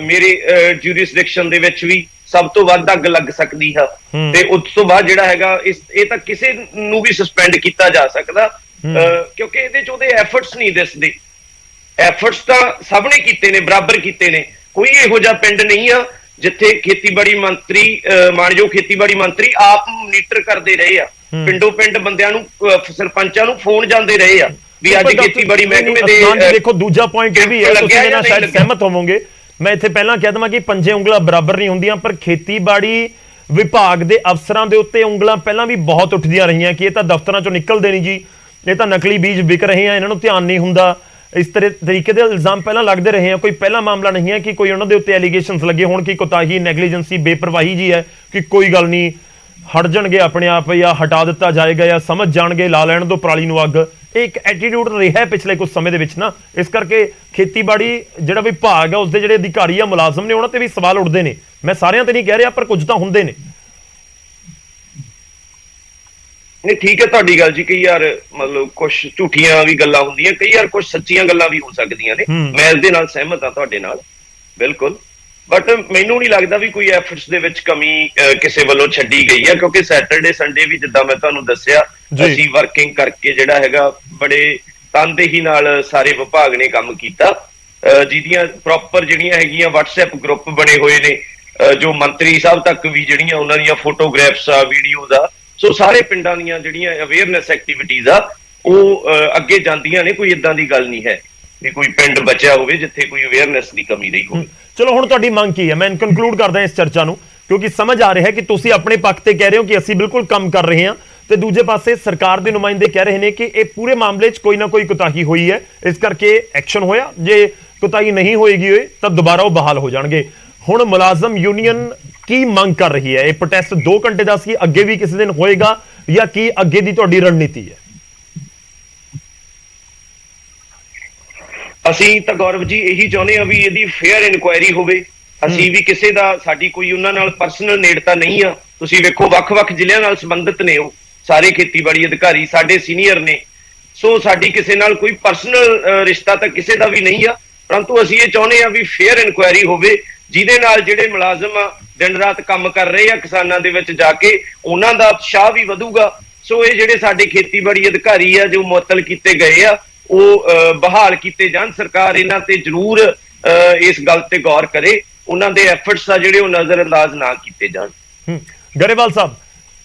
ਮੇਰੇ ਜੂਰਿਸਡਿਕਸ਼ਨ ਦੇ ਵਿੱਚ ਵੀ ਸਭ ਤੋਂ ਵੱਧ ਅੱਗ ਲੱਗ ਸਕਦੀ ਹੈ ਤੇ ਉਸ ਤੋਂ ਬਾਅਦ ਜਿਹੜਾ ਹੈਗਾ ਇਹ ਤਾਂ ਕਿਸੇ ਨੂੰ ਵੀ ਸਸਪੈਂਡ ਕੀਤਾ ਜਾ ਸਕਦਾ, ਕਿਉਂਕਿ ਇਹਦੇ ਚ ਉਹਦੇ ਐਫਰਟਸ ਨਹੀਂ ਦਿਸਦੇ। ਐਫਰਟਸ ਤਾਂ ਸਭ ਨੇ ਕੀਤੇ ਨੇ, ਬਰਾਬਰ ਕੀਤੇ ਨੇ। ਕੋਈ ਇਹੋ ਜਿਹਾ ਪਿੰਡ ਨਹੀਂ ਆ ਜਿੱਥੇ ਖੇਤੀਬਾੜੀ ਮੰਤਰੀ, ਮਾਨਯੋਗ ਖੇਤੀਬਾੜੀ ਮੰਤਰੀ ਆਪ ਮੋਨੀਟਰ ਕਰਦੇ ਰਹੇ ਆ। ਪਿੰਡੋਂ ਪਿੰਡ ਬੰਦਿਆਂ ਨੂੰ, ਸਰਪੰਚਾਂ ਨੂੰ ਫੋਨ ਜਾਂਦੇ ਰਹੇ ਆ ਵੀ ਅੱਜ ਖੇਤੀਬਾੜੀ ਮਹਿਕਮੇ ਦੇ। ਦੇਖੋ ਦੂਜਾ ਪੁਆਇੰਟ ਇਹ ਵੀ ਹੈ, ਤੁਸੀਂ ਮੇਰੇ ਨਾਲ ਸ਼ਾਇਦ ਸਹਿਮਤ ਹੋਵੋਗੇ, ਮੈਂ ਇੱਥੇ ਪਹਿਲਾਂ ਕਹਿ ਦਵਾਂ ਕਿ ਪੰਜੇ ਉਂਗਲਾਂ ਬਰਾਬਰ ਨਹੀਂ ਹੁੰਦੀਆਂ, ਪਰ ਖੇਤੀਬਾੜੀ ਵਿਭਾਗ ਦੇ ਅਫਸਰਾਂ ਦੇ ਉੱਤੇ ਉਂਗਲਾਂ ਪਹਿਲਾਂ ਵੀ ਬਹੁਤ ਉੱਠਦੀਆਂ ਰਹੀਆਂ ਕਿ ਇਹ ਤਾਂ ਦਫ਼ਤਰਾਂ ਚੋਂ ਨਿਕਲਦੇ ਨਹੀਂ ਜੀ, ਇਹ ਤਾਂ ਨਕਲੀ ਬੀਜ ਵਿਕ ਰਹੇ ਆ, ਇਹਨਾਂ ਨੂੰ ਧਿਆਨ ਨਹੀਂ ਹੁੰਦਾ। ਇਸ ਤਰੀਕੇ ਦੇ ਇਲਜ਼ਾਮ ਪਹਿਲਾਂ ਲੱਗਦੇ ਰਹੇ ਆ। ਕੋਈ ਪਹਿਲਾ ਮਾਮਲਾ ਨਹੀਂ ਹੈ ਕਿ ਕੋਈ ਉਹਨਾਂ ਦੇ ਉੱਤੇ ਐਲੀਗੇਸ਼ਨਸ ਲੱਗੇ ਹੋਣ ਕਿ ਕੋਤਾਹੀ, ਨੈਗਲੀਜੈਂਸੀ, ਬੇਪਰਵਾਹੀ ਜੀ ਹੈ ਕਿ ਕੋਈ ਗੱਲ ਨਹੀਂ ਹਟ ਜਾਣਗੇ ਆਪਣੇ ਆਪ ਜਾਂ ਹਟਾ ਦਿੱਤਾ ਜਾਏਗਾ ਜਾਂ ਸਮਝ ਜਾਣਗੇ, ਲਾ ਲੈਣ ਦੋ ਪਰਾਲੀ ਨੂੰ ਅੱਗ। ਇਹ ਇੱਕ ਐਟੀਟਿਊਡ ਰਿਹਾ ਪਿਛਲੇ ਕੁਝ ਸਮੇਂ ਦੇ ਵਿੱਚ ਨਾ। ਇਸ ਕਰਕੇ ਖੇਤੀਬਾੜੀ ਜਿਹੜਾ ਵਿਭਾਗ ਹੈ ਉਸਦੇ ਜਿਹੜੇ ਅਧਿਕਾਰੀ ਆ, ਮੁਲਾਜ਼ਮ ਨੇ, ਉਹਨਾਂ ਤੇ ਵੀ ਸਵਾਲ ਉੱਠਦੇ ਨੇ। ਮੈਂ ਸਾਰਿਆਂ ਤੇ ਨਹੀਂ ਕਹਿ ਰਿਹਾ, ਪਰ ਕੁਝ ਤਾਂ ਹੁੰਦੇ ਨੇ। ਨਹੀਂ, ਠੀਕ ਹੈ ਤੁਹਾਡੀ ਗੱਲ ਜੀ। ਕਈ ਵਾਰ ਮਤਲਬ ਕੁਝ ਝੂਠੀਆਂ ਵੀ ਗੱਲਾਂ ਹੁੰਦੀਆਂ, ਕਈ ਵਾਰ ਕੁਝ ਸੱਚੀਆਂ ਗੱਲਾਂ ਵੀ ਹੋ ਸਕਦੀਆਂ ਨੇ। ਮੈਂ ਇਸ ਦੇ ਨਾਲ ਸਹਿਮਤ ਹਾਂ ਤੁਹਾਡੇ ਨਾਲ ਬਿਲਕੁਲ, ਬਟ ਮੈਨੂੰ ਨਹੀਂ ਲੱਗਦਾ ਵੀ ਕੋਈ ਐਫਰਟਸ ਦੇ ਵਿੱਚ ਕਮੀ ਕਿਸੇ ਵੱਲੋਂ ਛੱਡੀ ਗਈ ਹੈ, ਕਿਉਂਕਿ ਸੈਟਰਡੇ ਸੰਡੇ ਵੀ ਜਿੱਦਾਂ ਮੈਂ ਤੁਹਾਨੂੰ ਦੱਸਿਆ ਅਸੀਂ ਵਰਕਿੰਗ ਕਰਕੇ ਜਿਹੜਾ ਹੈਗਾ ਬੜੇ ਤਨਦੇਹੀ ਨਾਲ ਸਾਰੇ ਵਿਭਾਗ ਨੇ ਕੰਮ ਕੀਤਾ, ਜਿਹਦੀਆਂ ਪ੍ਰੋਪਰ ਜਿਹੜੀਆਂ ਹੈਗੀਆਂ WhatsApp ਗਰੁੱਪ ਬਣੇ ਹੋਏ ਨੇ, ਜੋ ਮੰਤਰੀ ਸਾਹਿਬ ਤੱਕ ਵੀ ਜਿਹੜੀਆਂ ਉਹਨਾਂ ਦੀਆਂ ਫੋਟੋਗ੍ਰਾਫਸ ਆ, ਵੀਡੀਓਜ਼ ਆ, ਸੋ ਸਾਰੇ ਪਿੰਡਾਂ ਦੀਆਂ ਜਿਹੜੀਆਂ ਅਵੇਅਰਨੈਸ ਐਕਟੀਵਿਟੀਜ਼ ਆ ਉਹ ਅੱਗੇ ਜਾਂਦੀਆਂ ਨੇ। ਕੋਈ ਇਦਾਂ ਦੀ ਗੱਲ ਨਹੀਂ ਹੈ ਵੀ ਕੋਈ ਪਿੰਡ ਬਚਿਆ ਹੋਵੇ ਜਿੱਥੇ ਕੋਈ ਅਵੇਅਰਨੈਸ ਦੀ ਕਮੀ ਰਹੀ ਹੋਵੇ। ਚਲੋ ਹੁਣ ਤੁਹਾਡੀ ਮੰਗ ਕੀ ਹੈ? ਮੈਂ ਕਨਕਲੂਡ ਕਰਦਾ ਇਸ ਚਰਚਾ ਨੂੰ, ਕਿਉਂਕਿ ਸਮਝ ਆ ਰਿਹਾ ਹੈ ਕਿ ਤੁਸੀਂ ਆਪਣੇ ਪੱਖ ਤੇ ਕਹਿ ਰਹੇ ਹੋ ਕਿ ਅਸੀਂ ਬਿਲਕੁਲ ਕੰਮ ਕਰ ਰਹੇ ਹਾਂ, ਤੇ ਦੂਜੇ ਪਾਸੇ ਸਰਕਾਰ ਦੇ ਨੁਮਾਇੰਦੇ ਕਹਿ ਰਹੇ ਨੇ ਕਿ ਇਹ ਪੂਰੇ ਮਾਮਲੇ 'ਚ ਕੋਈ ਨਾ ਕੋਈ ਕੁਤਾਹੀ ਹੋਈ ਹੈ, ਇਸ ਕਰਕੇ ਐਕਸ਼ਨ ਹੋਇਆ। ਜੇ ਕੁਤਾਹੀ ਨਹੀਂ ਹੋਏਗੀ ਹੋਏ ਤਾਂ ਦੁਬਾਰਾ ਉਹ ਬਹਾਲ ਹੋ ਜਾਣਗੇ। ਹੁਣ ਮੁਲਾਜ਼ਮ ਯੂਨੀਅਨ ਕੀ ਮੰਗ ਕਰ ਰਹੀ ਹੈ? ਇਹ ਪ੍ਰੋਟੈਸਟ 2 ਘੰਟੇ ਦਾ ਸੀ, ਅੱਗੇ ਵੀ ਕਿਸੇ ਦਿਨ ਹੋਏਗਾ ਜਾਂ ਕੀ ਅੱਗੇ ਦੀ ਤੁਹਾਡੀ ਰਣਨੀਤੀ ਹੈ? ਅਸੀਂ ਤਾਂ ਗੌਰਵ ਜੀ ਇਹੀ ਚਾਹੁੰਦੇ ਹਾਂ ਵੀ ਇਹਦੀ ਫੇਅਰ ਇਨਕੁਆਇਰੀ ਹੋਵੇ। ਅਸੀਂ ਵੀ ਕਿਸੇ ਦਾ, ਸਾਡੀ ਕੋਈ ਉਹਨਾਂ ਨਾਲ ਪਰਸਨਲ ਨੇੜਤਾ ਨਹੀਂ ਆ। ਤੁਸੀਂ ਵੇਖੋ ਵੱਖ-ਵੱਖ ਜ਼ਿਲ੍ਹਿਆਂ ਨਾਲ ਸੰਬੰਧਿਤ ਨੇ, ਉਹ ਸਾਰੇ ਖੇਤੀਬਾੜੀ ਅਧਿਕਾਰੀ ਸਾਡੇ ਸੀਨੀਅਰ ਨੇ, ਸੋ ਸਾਡੀ ਕਿਸੇ ਨਾਲ ਕੋਈ ਪਰਸਨਲ ਰਿਸ਼ਤਾ ਤਾਂ ਕਿਸੇ ਦਾ ਵੀ ਨਹੀਂ ਆ। ਪਰੰਤੂ ਅਸੀਂ ਇਹ ਚਾਹੁੰਦੇ ਹਾਂ ਵੀ ਫੇਅਰ ਇਨਕੁਆਇਰੀ ਹੋਵੇ, ਜਿਹਦੇ ਨਾਲ ਜਿਹੜੇ ਮੁਲਾਜ਼ਮ ਆ ਦਿਨ ਰਾਤ ਕੰਮ ਕਰ ਰਹੇ ਆ ਕਿਸਾਨਾਂ ਦੇ ਵਿੱਚ ਜਾ ਕੇ, ਉਹਨਾਂ ਦਾ ਉਤਸ਼ਾਹ ਵੀ ਵਧੂਗਾ। ਸੋ ਇਹ ਜਿਹੜੇ ਸਾਡੇ ਖੇਤੀਬਾੜੀ ਅਧਿਕਾਰੀ ਆ ਜੋ ਮੁਅੱਤਲ ਕੀਤੇ ਗਏ ਆ, ਉਹ ਬਹਾਲ ਕੀਤੇ ਜਾਣ। ਸਰਕਾਰ ਇਹਨਾਂ ਤੇ ਜ਼ਰੂਰ ਇਸ ਗੱਲ ਤੇ ਗੌਰ ਕਰੇ, ਉਹਨਾਂ ਦੇ ਐਫਰਟਸ ਆ ਜਿਹੜੇ ਉਹ ਨਜ਼ਰਅੰਦਾਜ਼ ਨਾ ਕੀਤੇ ਜਾਣ। ਗਰੇਵਾਲ ਸਾਹਿਬ,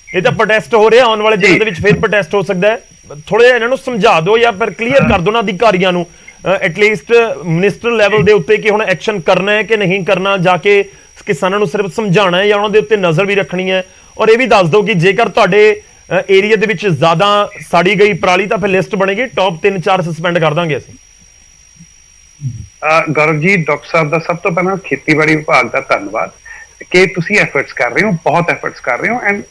ਇਹ ਤਾਂ ਪ੍ਰੋਟੈਸਟ ਹੋ ਰਿਹਾ, ਆਉਣ ਵਾਲੇ ਦਿਨਾਂ ਦੇ ਵਿੱਚ ਫਿਰ ਪ੍ਰੋਟੈਸਟ ਹੋ ਸਕਦਾ ਹੈ। ਥੋੜਾ ਜਿਹਾ ਇਹਨਾਂ ਨੂੰ ਸਮਝਾ ਦਿਓ ਜਾਂ ਫਿਰ ਕਲੀਅਰ ਕਰ ਦਿਓ ਨਾ ਅਧਿਕਾਰੀਆਂ ਨੂੰ, ਐਟਲੀਸਟ ਮਿਨਿਸਟਰ ਲੈਵਲ ਦੇ ਉੱਤੇ, ਕਿ ਹੁਣ ਐਕਸ਼ਨ ਕਰਨਾ ਹੈ ਕਿ ਨਹੀਂ ਕਰਨਾ, ਜਾ ਕੇ ਕਿਸਾਨਾਂ ਨੂੰ ਸਿਰਫ ਸਮਝਾਉਣਾ ਹੈ ਜਾਂ ਉਹਨਾਂ ਦੇ ਉੱਤੇ ਨਜ਼ਰ ਵੀ ਰੱਖਣੀ ਹੈ। ਔਰ ਇਹ ਵੀ ਦੱਸ ਦਿਓ ਕਿ ਜੇਕਰ ਤੁਹਾਡੇ ਏਰੀਆ ਦੇ ਵਿੱਚ ਜ਼ਿਆਦਾ ਸਾੜੀ ਗਈ ਪਰਾਲੀ ਤਾਂ ਫਿਰ ਲਿਸਟ ਬਣੇਗੀ, ਟੌਪ 3-4 ਸਸਪੈਂਡ ਕਰ ਦਾਂਗੇ ਅਸੀਂ। ਗੌਰਵ ਜੀ, ਡਾਕਟਰ ਸਾਹਿਬ ਦਾ ਸਭ ਤੋਂ ਪਹਿਲਾਂ ਖੇਤੀਬਾੜੀ ਵਿਭਾਗ ਦਾ ਧੰਨਵਾਦ ਕਿ ਤੁਸੀਂ ਐਫਰਟਸ ਕਰ ਰਹੇ ਹੋ, ਬਹੁਤ ਐਫਰਟਸ ਕਰ ਰਹੇ ਹੋ, and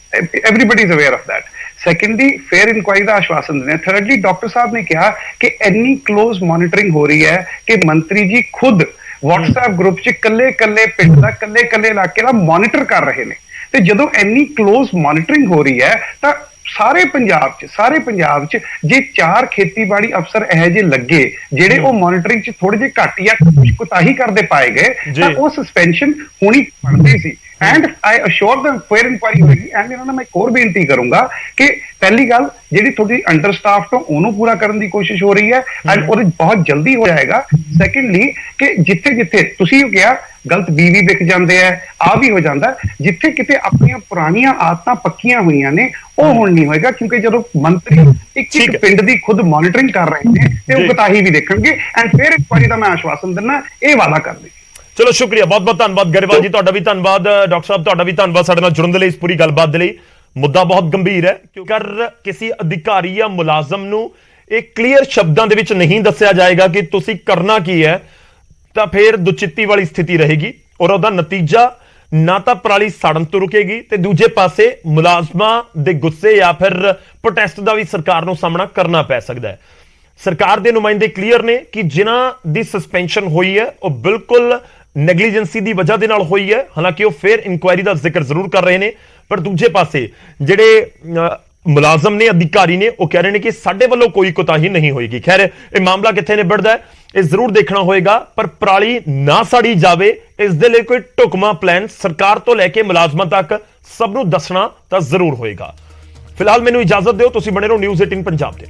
everybody is aware of that. Secondly, fair inquiry ਦਾ ਆਸ਼ਵਾਸਨ ਦਿੰਦੇ। ਥਰਡਲੀ, ਡਾਕਟਰ ਸਾਹਿਬ ਨੇ ਕਿਹਾ ਕਿ ਇੰਨੀ ਕਲੋਜ਼ ਮੋਨੀਟਰਿੰਗ ਹੋ ਰਹੀ ਹੈ ਕਿ ਮੰਤਰੀ ਜੀ ਖੁਦ WhatsApp ਗਰੁੱਪ 'ਚ ਕੱਲੇ ਪਿੰਡ ਦਾ, ਕੱਲੇ ਇਲਾਕੇ ਦਾ ਮੋਨੀਟਰ ਕਰ ਰਹੇ ਨੇ। ਤੇ ਜਦੋਂ ਇੰਨੀ ਕਲੋਜ਼ ਮੋਨੀਟਰਿੰਗ ਹੋ ਰਹੀ ਹੈ ਤਾਂ ਸਾਰੇ ਪੰਜਾਬ 'ਚ ਜੇ 4 ਖੇਤੀਬਾੜੀ ਅਫਸਰ ਇਹੋ ਜਿਹੇ ਲੱਗੇ ਜਿਹੜੇ ਉਹ ਮੋਨੀਟਰਿੰਗ 'ਚ ਥੋੜੇ ਜਿਹੇ ਘੱਟ ਜਾਂ ਕੁਝ ਕੁਤਾਹੀ ਕਰਦੇ ਪਾਏ ਗਏ ਤਾਂ ਉਹ ਸਸਪੈਂਸ਼ਨ ਹੋਣੀ ਬਣਦੀ ਸੀ। And I assure them fair inquiry ਹੋਏਗੀ। ਐਂਡ ਇਹਨਾਂ ਨੂੰ ਮੈਂ ਇੱਕ ਹੋਰ ਬੇਨਤੀ ਕਰੂੰਗਾ ਕਿ ਪਹਿਲੀ ਗੱਲ ਜਿਹੜੀ ਤੁਹਾਡੀ ਅੰਡਰ ਸਟਾਫ ਤੋਂ ਉਹਨੂੰ ਪੂਰਾ ਕਰਨ ਦੀ ਕੋਸ਼ਿਸ਼ ਹੋ ਰਹੀ ਹੈ, ਐਂਡ ਉਹਦੇ ਬਹੁਤ ਜਲਦੀ ਹੋ ਜਾਏਗਾ। ਸੈਕੰਡਲੀ, ਕਿ ਜਿੱਥੇ ਤੁਸੀਂ ਕਿਹਾ ਗਲਤ ਬੀਵੀ ਵਿਕ ਜਾਂਦੇ ਆ ਵੀ ਹੋ ਜਾਂਦਾ, ਜਿੱਥੇ ਕਿਤੇ ਆਪਣੀਆਂ ਪੁਰਾਣੀਆਂ ਆਦਤਾਂ ਪੱਕੀਆਂ ਹੋਈਆਂ ਨੇ ਉਹ ਹੁਣ ਨਹੀਂ ਹੋਏਗਾ, ਕਿਉਂਕਿ ਜਦੋਂ ਮੰਤਰੀ ਇੱਕ ਪਿੰਡ ਦੀ ਖੁਦ ਮੋਨੀਟਰਿੰਗ ਕਰ ਰਹੇ ਨੇ ਤੇ ਉਹ ਕੁਤਾਹੀ ਵੀ ਦੇਖਣਗੇ। ਐਂਡ ਫੇਅਰ ਇਨਕੁਆਇਰੀ ਦਾ ਮੈਂ ਆਸ਼ਵਾਸਨ ਦਿੰਦਾ, ਇਹ ਵਾਅਦਾ ਕਰਦੇ। ਚਲੋ ਸ਼ੁਕਰੀਆ, ਬਹੁਤ ਬਹੁਤ ਧੰਨਵਾਦ ਗਰੇਵਾਲ ਜੀ, ਤੁਹਾਡਾ ਵੀ ਧੰਨਵਾਦ। ਡਾਕਟਰ ਸਾਹਿਬ, ਤੁਹਾਡਾ ਵੀ ਧੰਨਵਾਦ ਸਾਡੇ ਨਾਲ ਜੁੜਨ ਦੇ ਲਈ, ਇਸ ਪੂਰੀ ਗੱਲਬਾਤ ਦੇ ਲਈ। ਮੁੱਦਾ ਬਹੁਤ ਗੰਭੀਰ ਹੈ, ਕਿਉਂਕਿ ਕਿਸੇ ਅਧਿਕਾਰੀ ਜਾਂ ਮੁਲਾਜ਼ਮ ਨੂੰ ਇਹ ਕਲੀਅਰ ਸ਼ਬਦਾਂ ਦੇ ਵਿੱਚ ਨਹੀਂ ਦੱਸਿਆ ਜਾਏਗਾ ਕਿ ਤੁਸੀਂ ਕਰਨਾ ਕੀ ਹੈ, ਤਾਂ ਫਿਰ ਦੁਚਿੱਤੀ ਵਾਲੀ ਸਥਿਤੀ ਰਹੇਗੀ ਔਰ ਉਹਦਾ ਨਤੀਜਾ ਨਾ ਤਾਂ ਪਰਾਲੀ ਸਾੜਨ ਤੋਂ ਰੁਕੇਗੀ ਤੇ ਦੂਜੇ ਪਾਸੇ ਮੁਲਾਜ਼ਮਾਂ ਦੇ ਗੁੱਸੇ ਜਾਂ ਫਿਰ ਪ੍ਰੋਟੈਸਟ ਦਾ ਵੀ ਸਰਕਾਰ ਨੂੰ ਸਾਹਮਣਾ ਕਰਨਾ ਪੈ ਸਕਦਾ ਹੈ। ਸਰਕਾਰ ਦੇ ਨੁਮਾਇੰਦੇ ਕਲੀਅਰ ਨੇ ਕਿ ਜਿਨ੍ਹਾਂ ਦੀ ਸਸਪੈਂਸ਼ਨ ਹੋਈ ਹੈ ਉਹ ਬਿਲਕੁਲ ਨੈਗਲੀਜੈਂਸੀ ਦੀ ਵਜ੍ਹਾ ਦੇ ਨਾਲ ਹੋਈ ਹੈ। ਹਾਲਾਂਕਿ ਉਹ ਫੇਅਰ ਇਨਕੁਆਇਰੀ ਦਾ ਜ਼ਿਕਰ ਜ਼ਰੂਰ ਕਰ ਰਹੇ ਨੇ, ਪਰ ਦੂਜੇ ਪਾਸੇ ਜਿਹੜੇ ਮੁਲਾਜ਼ਮ ਨੇ, ਅਧਿਕਾਰੀ ਨੇ, ਉਹ ਕਹਿ ਰਹੇ ਨੇ ਕਿ ਸਾਡੇ ਵੱਲੋਂ ਕੋਈ ਕੁਤਾਹੀ ਨਹੀਂ ਹੋਏਗੀ। ਖੈਰ, ਇਹ ਮਾਮਲਾ ਕਿੱਥੇ ਨਿਬੜਦਾ ਹੈ ਇਹ ਜ਼ਰੂਰ ਦੇਖਣਾ ਹੋਏਗਾ, ਪਰ ਪਰਾਲੀ ਨਾ ਸਾੜੀ ਜਾਵੇ ਇਸ ਦੇ ਲਈ ਕੋਈ ਢੁਕਵਾਂ ਪਲਾਨ ਸਰਕਾਰ ਤੋਂ ਲੈ ਕੇ ਮੁਲਾਜ਼ਮਾਂ ਤੱਕ ਸਭ ਨੂੰ ਦੱਸਣਾ ਤਾਂ ਜ਼ਰੂਰ ਹੋਏਗਾ। ਫਿਲਹਾਲ ਮੈਨੂੰ ਇਜਾਜ਼ਤ ਦਿਓ, ਤੁਸੀਂ ਬਣੇ ਰਹੋ ਨਿਊਜ਼ 18 ਪੰਜਾਬ ਦੇ।